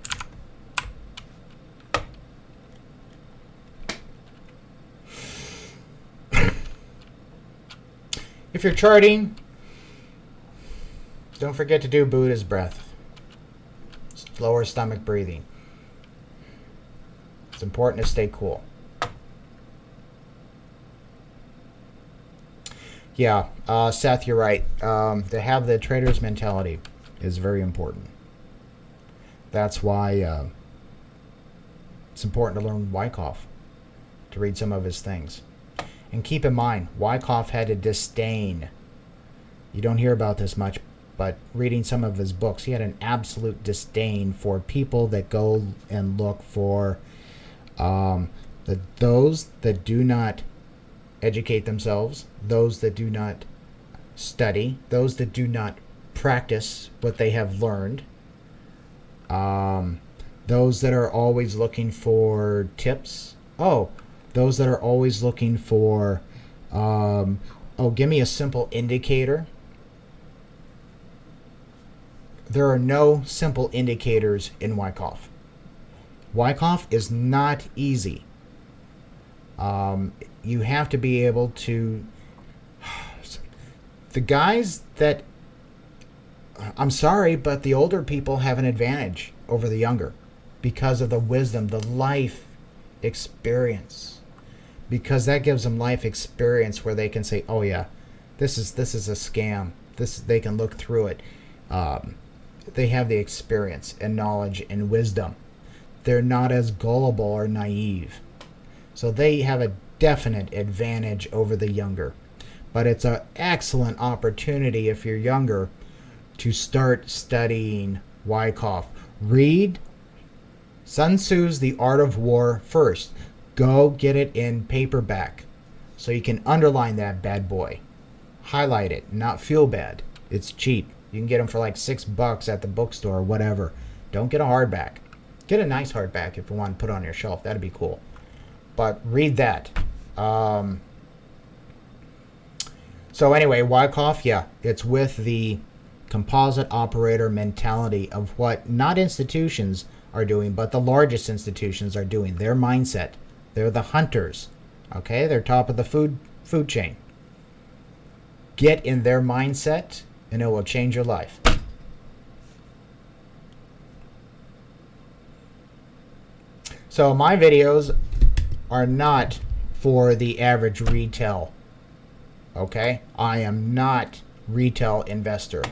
If you're charting, don't forget to do Buddha's breath. Lower stomach breathing. It's important to stay cool. Yeah, Seth, you're right. To have the trader's mentality is very important. That's why it's important to learn Wyckoff, to read some of his things. And keep in mind, Wyckoff had a disdain. You don't hear about this much, but reading some of his books, he had an absolute disdain for people that go and look for those that do not educate themselves, those that do not study, those that do not practice what they have learned, those that are always looking for tips. Those that are always looking for, give me a simple indicator. There are no simple indicators in Wyckoff. Wyckoff is not easy. You have to be able to... The guys that... I'm sorry, but the older people have an advantage over the younger because of the wisdom, the life experience. Because that gives them life experience where they can say, oh yeah, this is a scam. They can look through it. They have the experience and knowledge and wisdom. They're not as gullible or naive. So they have a definite advantage over the younger. But it's an excellent opportunity if you're younger to start studying Wyckoff. Read Sun Tzu's The Art of War first. Go get it in paperback so you can underline that bad boy. Highlight it, not feel bad. It's cheap. You can get them for like $6 at the bookstore or whatever. Don't get a hardback. Get a nice hardback if you want to put on your shelf. That'd be cool. But read that. So anyway, Wyckoff, yeah, it's with the composite operator mentality of what not institutions are doing, but the largest institutions are doing. Their mindset. They're the hunters. Okay? They're top of the food chain. Get in their mindset and it will change your life. So my videos are not for the average retail. Okay? I am not retail investor.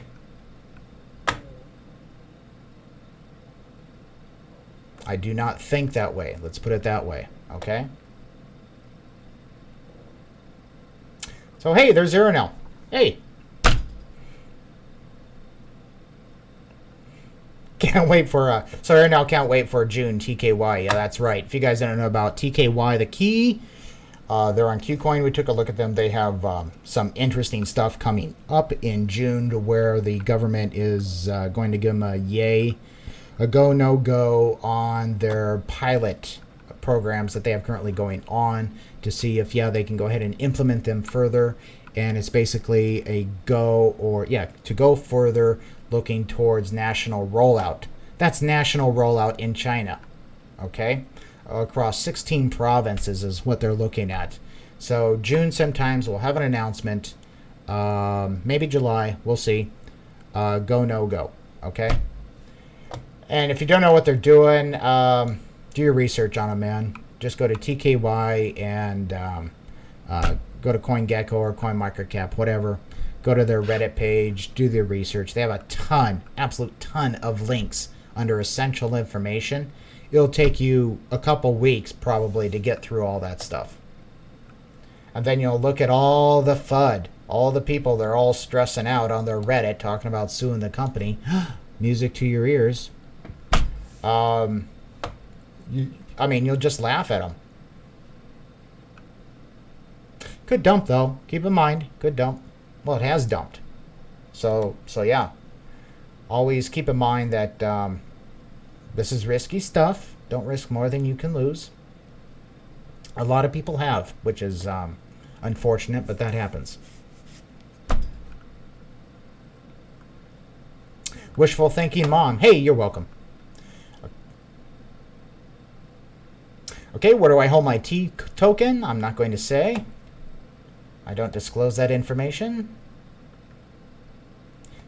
I do not think that way. Let's put it that way. Okay? So hey, there's Aronel. Hey. Can't wait for so Aronel can't wait for June TKY. Yeah, that's right. If you guys don't know about TKY, the key, they're on KuCoin. We took a look at them. They have some interesting stuff coming up in June to where the government is going to give them a go, no go on their pilot programs that they have currently going on to see if, yeah, they can go ahead and implement them further. And it's basically a go or, yeah, to go further looking towards national rollout. That's national rollout in China, okay? Across 16 provinces is what they're looking at. So June sometimes we'll have an announcement. Maybe July, we'll see. Go, no go, okay? And if you don't know what they're doing, do your research on them, man. Just go to TKY and go to CoinGecko or CoinMicroCap, whatever. Go to their Reddit page, do their research. They have a ton, absolute ton of links under essential information. It'll take you a couple weeks probably to get through all that stuff. And then you'll look at all the FUD, all the people, they're all stressing out on their Reddit talking about suing the company. Music to your ears. I mean, you'll just laugh at them. Could dump, though. Keep in mind, could dump. Well, it has dumped. So yeah. Always keep in mind that this is risky stuff. Don't risk more than you can lose. A lot of people have, which is unfortunate, but that happens. Wishful thinking, Mom. Hey, you're welcome. Okay, where do I hold my T token? I'm not going to say. I don't disclose that information.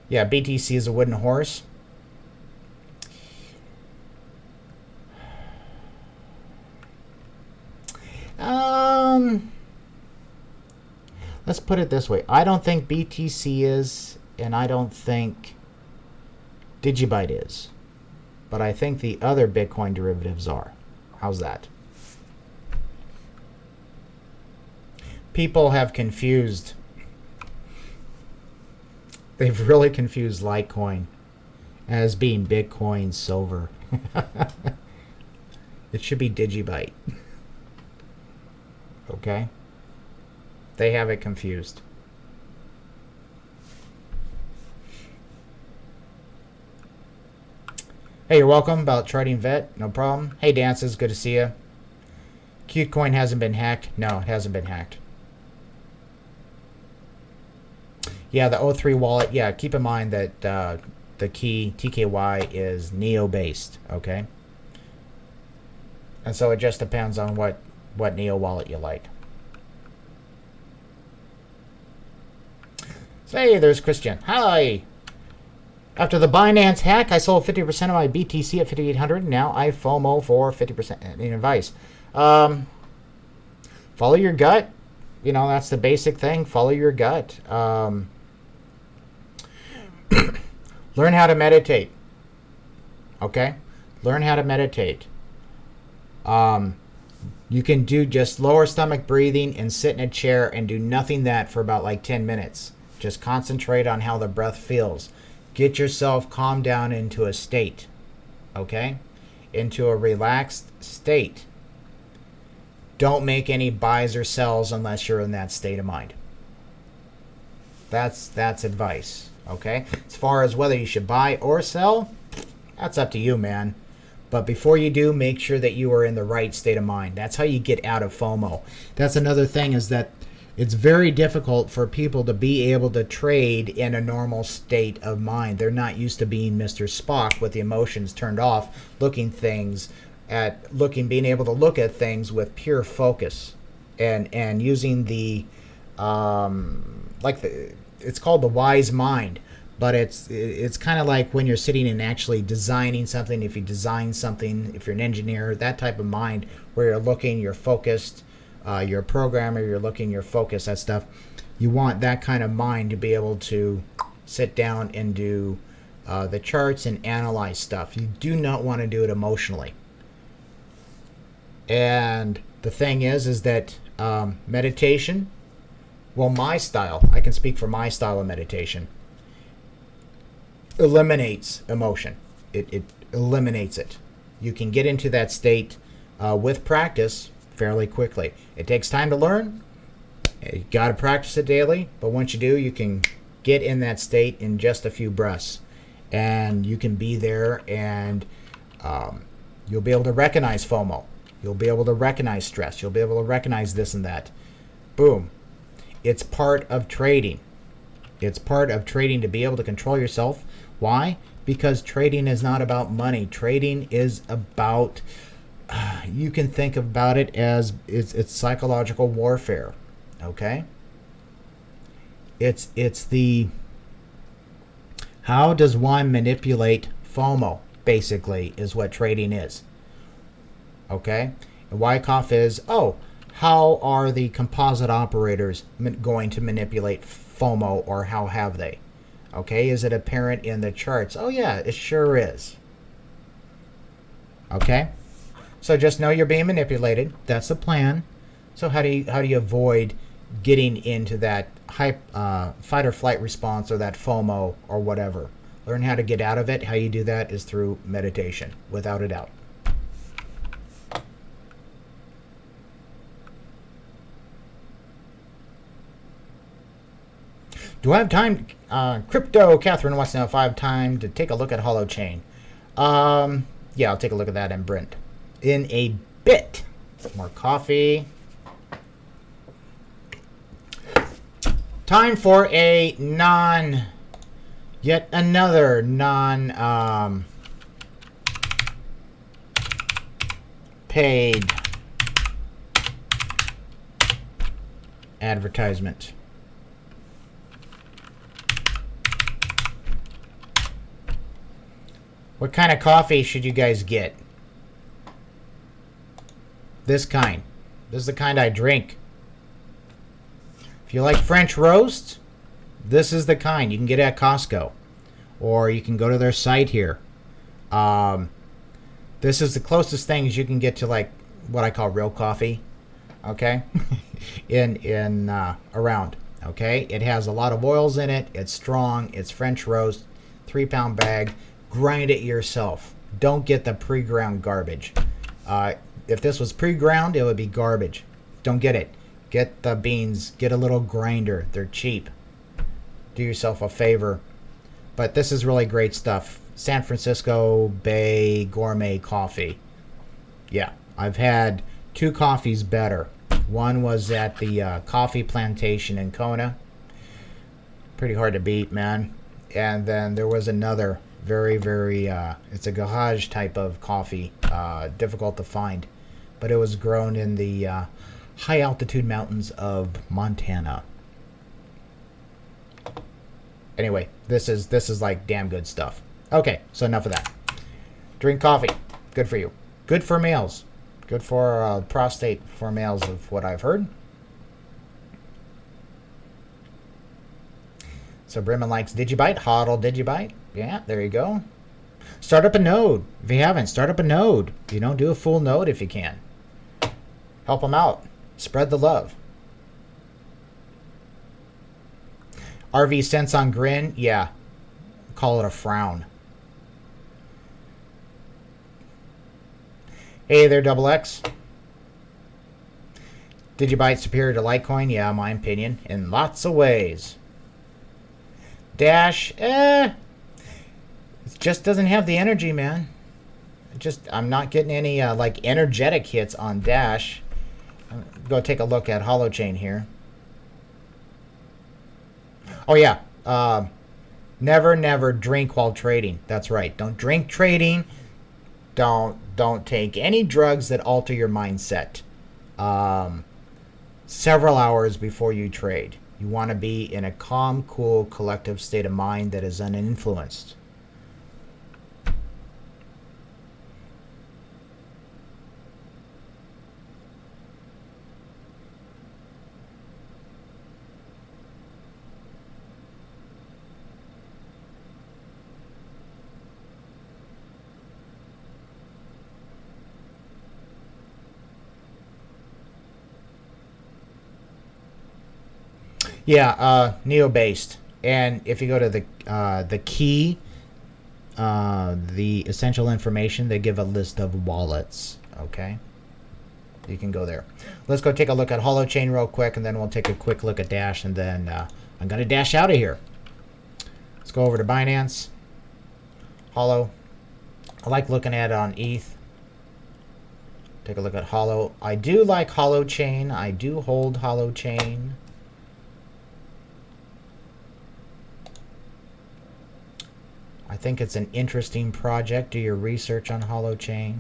Yeah, BTC is a wooden horse. Let's put it this way. I don't think BTC is, and I don't think Digibyte is. But I think the other Bitcoin derivatives are. How's that? People have confused. They've really confused Litecoin as being Bitcoin silver. It should be Digibyte. Okay? They have it confused. Hey, you're welcome. About charting vet. No problem. Hey, Dances. Good to see you. KuCoin hasn't been hacked. No, it hasn't been hacked. Yeah, the O3 wallet. Yeah, keep in mind that the key TKY is Neo based. Okay. And so it just depends on what Neo wallet you like. So, hey, there's Christian. Hi. After the Binance hack, I sold 50% of my BTC at 5,800. Now I FOMO for 50%. Any advice? Follow your gut. You know, that's the basic thing. Follow your gut. Learn how to meditate. Okay? Learn how to meditate. You can do just lower stomach breathing and sit in a chair and do nothing that for about like 10 minutes. Just concentrate on how the breath feels. Get yourself calmed down into a state. Okay? Into a relaxed state. Don't make any buys or sells unless you're in that state of mind. That's advice, okay? As far as whether you should buy or sell, that's up to you, man. But before you do, make sure that you are in the right state of mind. That's how you get out of FOMO. That's another thing, is that it's very difficult for people to be able to trade in a normal state of mind. They're not used to being Mr. Spock with the emotions turned off, being able to look at things with pure focus, and using the it's called the wise mind. But it's kind of like when you're sitting and actually designing something. If you design something, if you're an engineer, that type of mind where you're looking, you're focused, you're a programmer, you're looking, you're focused, that stuff. You want that kind of mind to be able to sit down and do the charts and analyze stuff. You do not want to do it emotionally. And the thing is that meditation, well, my style, I can speak for my style of meditation, eliminates emotion. It eliminates it. You can get into that state with practice fairly quickly. It takes time to learn. You got to practice it daily, but once you do, you can get in that state in just a few breaths, and you can be there, and you'll be able to recognize FOMO. You'll be able to recognize stress. You'll be able to recognize this and that. Boom. It's part of trading. It's part of trading to be able to control yourself. Why? Because trading is not about money. Trading is about, you can think about it as it's psychological warfare. Okay? It's the, how does one manipulate FOMO, basically, is what trading is. Okay? And Wyckoff is, how are the composite operators going to manipulate FOMO, or how have they? Okay, is it apparent in the charts? Oh yeah, it sure is. Okay? So just know you're being manipulated. That's the plan. So how do you avoid getting into that fight or flight response, or that FOMO, or whatever? Learn how to get out of it. How you do that is through meditation, without a doubt. Do I have time? Crypto Catherine wants to know if I have time to take a look at Holochain. Yeah, I'll take a look at that in Brent in a bit. More coffee. Time for a yet another paid advertisement. What kind of coffee should you guys get? This kind. This is the kind I drink. If you like French roast, this is the kind you can get at Costco. Or you can go to their site here. This is the closest things you can get to, like, what I call real coffee. Okay? Around. Okay? It has a lot of oils in it. It's strong. It's French roast. 3-pound bag. Grind it yourself. Don't get the pre-ground garbage. If this was pre-ground, it would be garbage. Don't get it. Get the beans. Get a little grinder. They're cheap. Do yourself a favor. But this is really great stuff. San Francisco Bay Gourmet Coffee. Yeah, I've had 2 coffees better. One was at the Coffee Plantation in Kona. Pretty hard to beat, man. And then there was another very, very, it's a garage type of coffee, difficult to find. But it was grown in the high altitude mountains of Montana. Anyway, this is like damn good stuff. Okay, so enough of that. Drink coffee. Good for you. Good for males. Good for prostate for males, of what I've heard. So Bremen likes Digibyte. Hodl Digibyte. Yeah, there you go. Start up a node. If you haven't, start up a node. Do a full node if you can. Help them out. Spread the love. RV Sense on Grin. Yeah. Call it a frown. Hey there, Double X. Did you buy it superior to Litecoin? Yeah, my opinion. In lots of ways. Dash, it just doesn't have the energy, man. I'm not getting any like energetic hits on Dash. Go take a look at Holochain here. Oh yeah, never drink while trading. That's right. Don't drink trading. Don't take any drugs that alter your mindset. Several hours before you trade. You want to be in a calm, cool, collective state of mind that is uninfluenced. Yeah, Neo-based. And if you go to the key, the essential information, they give a list of wallets. Okay, you can go there. Let's go take a look at Holochain real quick, and then we'll take a quick look at Dash, and then I'm gonna dash out of here. Let's go over to Binance. Holo. I like looking at it on ETH. Take a look at Holo. I do like Holochain. I do hold Holochain. I think it's an interesting project. Do your research on Holochain.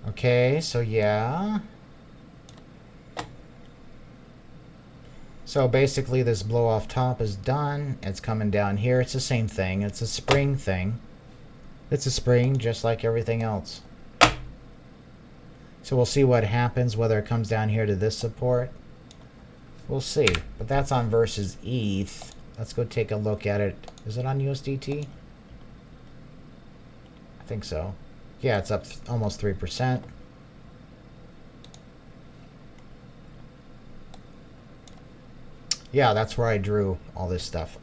Okay, so yeah. So basically this blow off top is done. It's coming down here. It's the same thing. It's a spring thing. It's a spring just like everything else. So we'll see what happens, whether it comes down here to this support. We'll see. But that's on versus ETH. Let's go take a look at it. Is it on USDT? I think so. Yeah, it's up almost 3%. Yeah, that's where I drew all this stuff.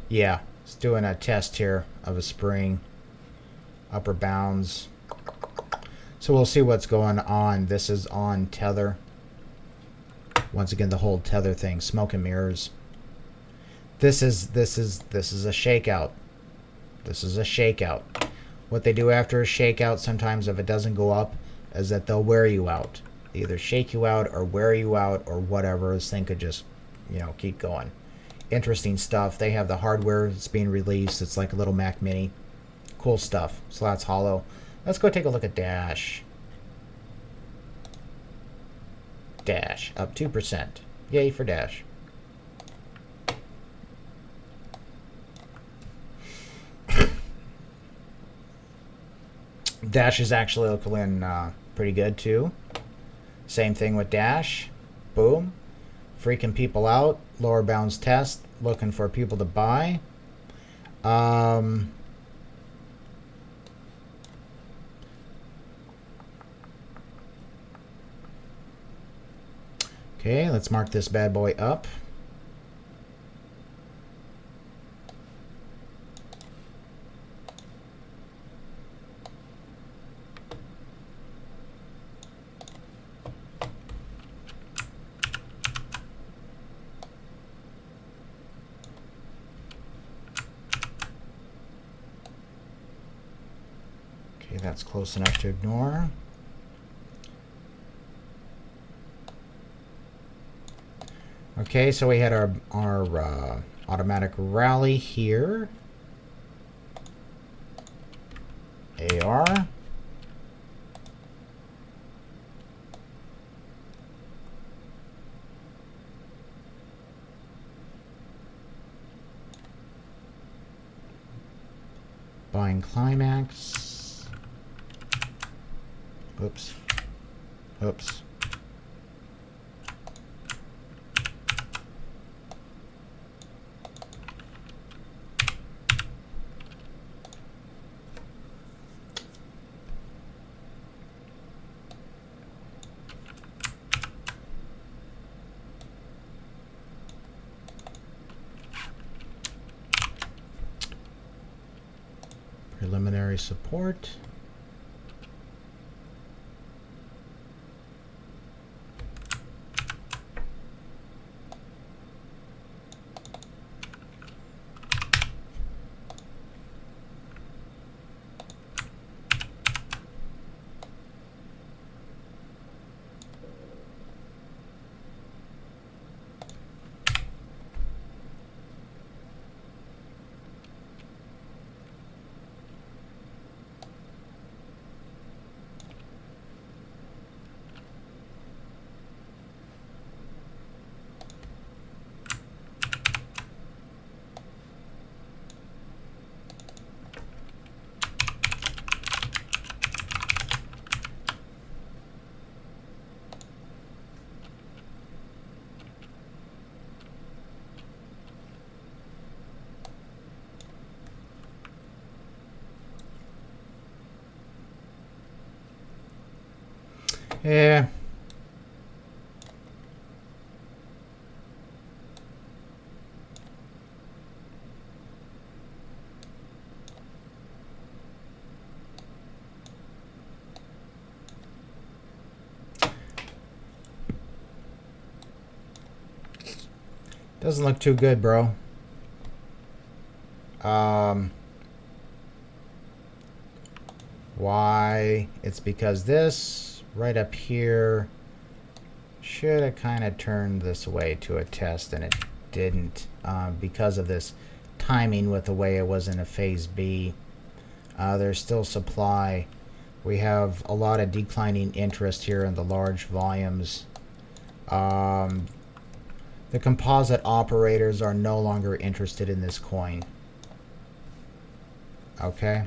Yeah, it's doing a test here of a spring. Upper bounds. So we'll see what's going on. This is on Tether. Once again, the whole Tether thing, smoke and mirrors. This is a shakeout. This is a shakeout. What they do after a shakeout, sometimes if it doesn't go up, is that they'll wear you out. They either shake you out or wear you out or whatever. This thing could just, keep going. Interesting stuff. They have the hardware that's being released. It's like a little Mac Mini. Cool stuff. So that's Holo. Let's go take a look at Dash. Dash up 2%. Yay for Dash. Dash is actually looking pretty good too. Same thing with Dash. Boom. Freaking people out. Lower bounds test. Looking for people to buy. Okay, let's mark this bad boy up. Okay, that's close enough to ignore. Okay, so we had our automatic rally here. AR. Buying Climax. Oops. Oops. Preliminary support. Yeah. Doesn't look too good, bro. Why? It's because this right up here should have kind of turned this way to a test, and it didn't because of this timing with the way it was in a phase B. There's still supply. We have a lot of declining interest here in the large volumes. The composite operators are no longer interested in this coin. Okay.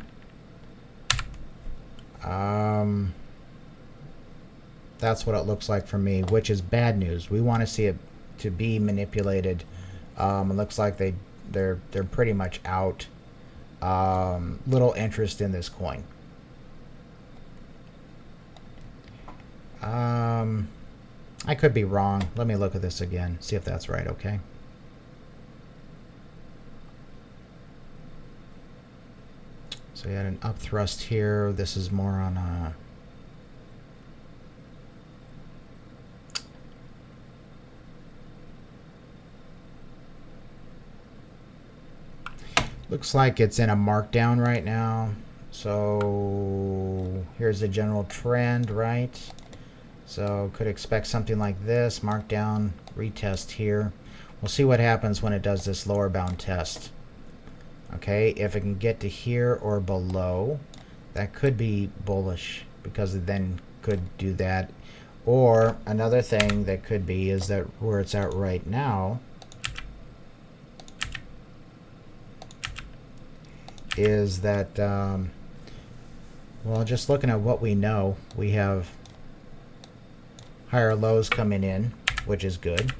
That's what it looks like for me, which is bad news. We want to see it to be manipulated. It looks like they're pretty much out. Little interest in this coin. I could be wrong. Let me look at this again, see if that's right, okay? So you had an upthrust here. This is more on a... Looks like it's in a markdown right now. So here's the general trend, right? So could expect something like this, markdown, retest here. We'll see what happens when it does this lower bound test. Okay, if it can get to here or below, that could be bullish because it then could do that. Or another thing that could be is that where it's at right now is that, well, just looking at what we know, we have higher lows coming in, which is good.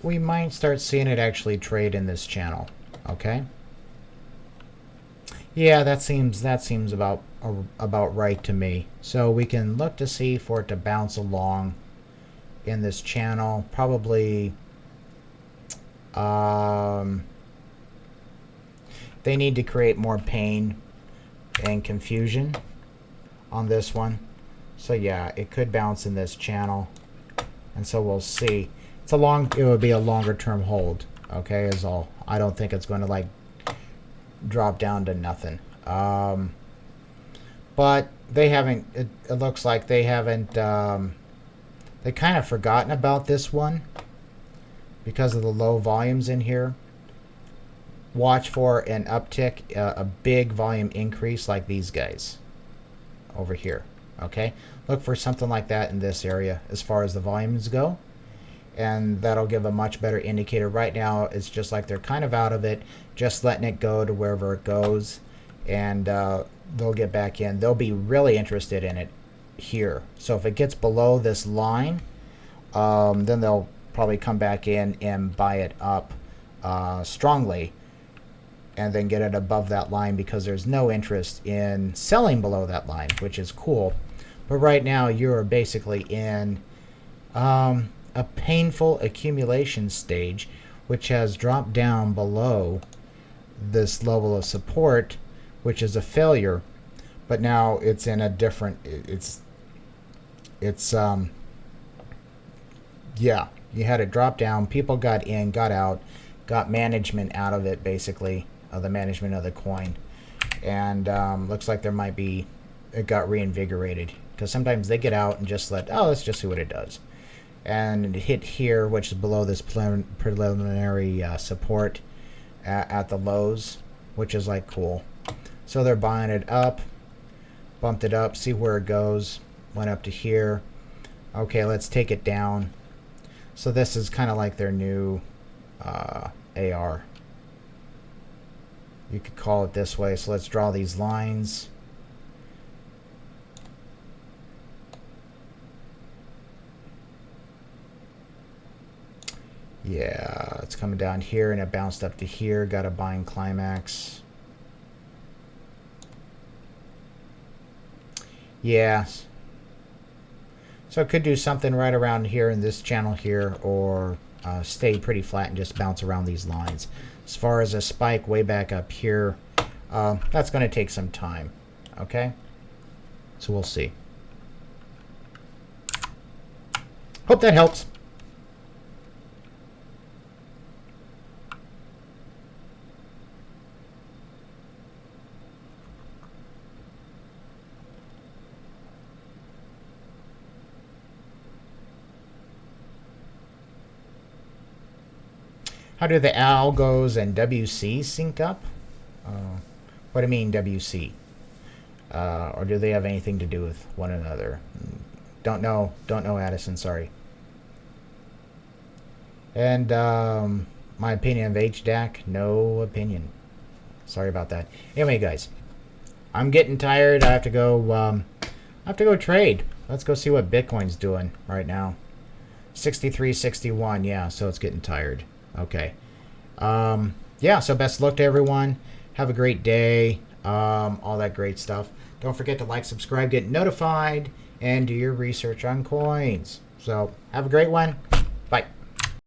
We might start seeing it actually trade in this channel. Okay. Yeah, that seems about right to me. So we can look to see for it to bounce along in this channel. Probably they need to create more pain and confusion on this one. So yeah, it could bounce in this channel, and so we'll see. It would be a longer term hold. Okay, is all. I don't think it's going to like drop down to nothing. But they haven't, it looks like they haven't, they kind of forgotten about this one because of the low volumes in here. Watch for an uptick, a big volume increase like these guys over here. Okay, look for something like that in this area as far as the volumes go, and that'll give a much better indicator. Right now it's just like they're kind of out of it, just letting it go to wherever it goes, and they'll get back in. They'll be really interested in it here. So if it gets below this line, then they'll probably come back in and buy it up strongly, and then get it above that line because there's no interest in selling below that line, which is cool. But right now you're basically in a painful accumulation stage, which has dropped down below this level of support, which is a failure. But now it's in a different, yeah, you had it drop down, people got in, got out, got management out of it, basically, the management of the coin. And looks like there might be, it got reinvigorated, because sometimes they get out and just let, oh, let's just see what it does. And it hit here, which is below this preliminary support at the lows, which is like cool. So they're buying it up, bumped it up, see where it goes, went up to here. Okay, let's take it down. So this is kind of like their new AR. You could call it this way. So let's draw these lines. Yeah, it's coming down here and it bounced up to here. Got a buying Climax. Yeah. So it could do something right around here in this channel here, or stay pretty flat and just bounce around these lines. As far as a spike way back up here, that's going to take some time. Okay? So we'll see. Hope that helps. How do the algos and WC sync up? What do you mean WC? Or do they have anything to do with one another? Don't know, Addison, sorry. And my opinion of HDAC, no opinion. Sorry about that. Anyway, guys, I'm getting tired. I have to go trade. Let's go see what Bitcoin's doing right now. 63.61, yeah, so it's getting tired. Okay. Yeah, so best luck to everyone. Have a great day. All that great stuff. Don't forget to like, subscribe, get notified, and do your research on coins. So have a great one.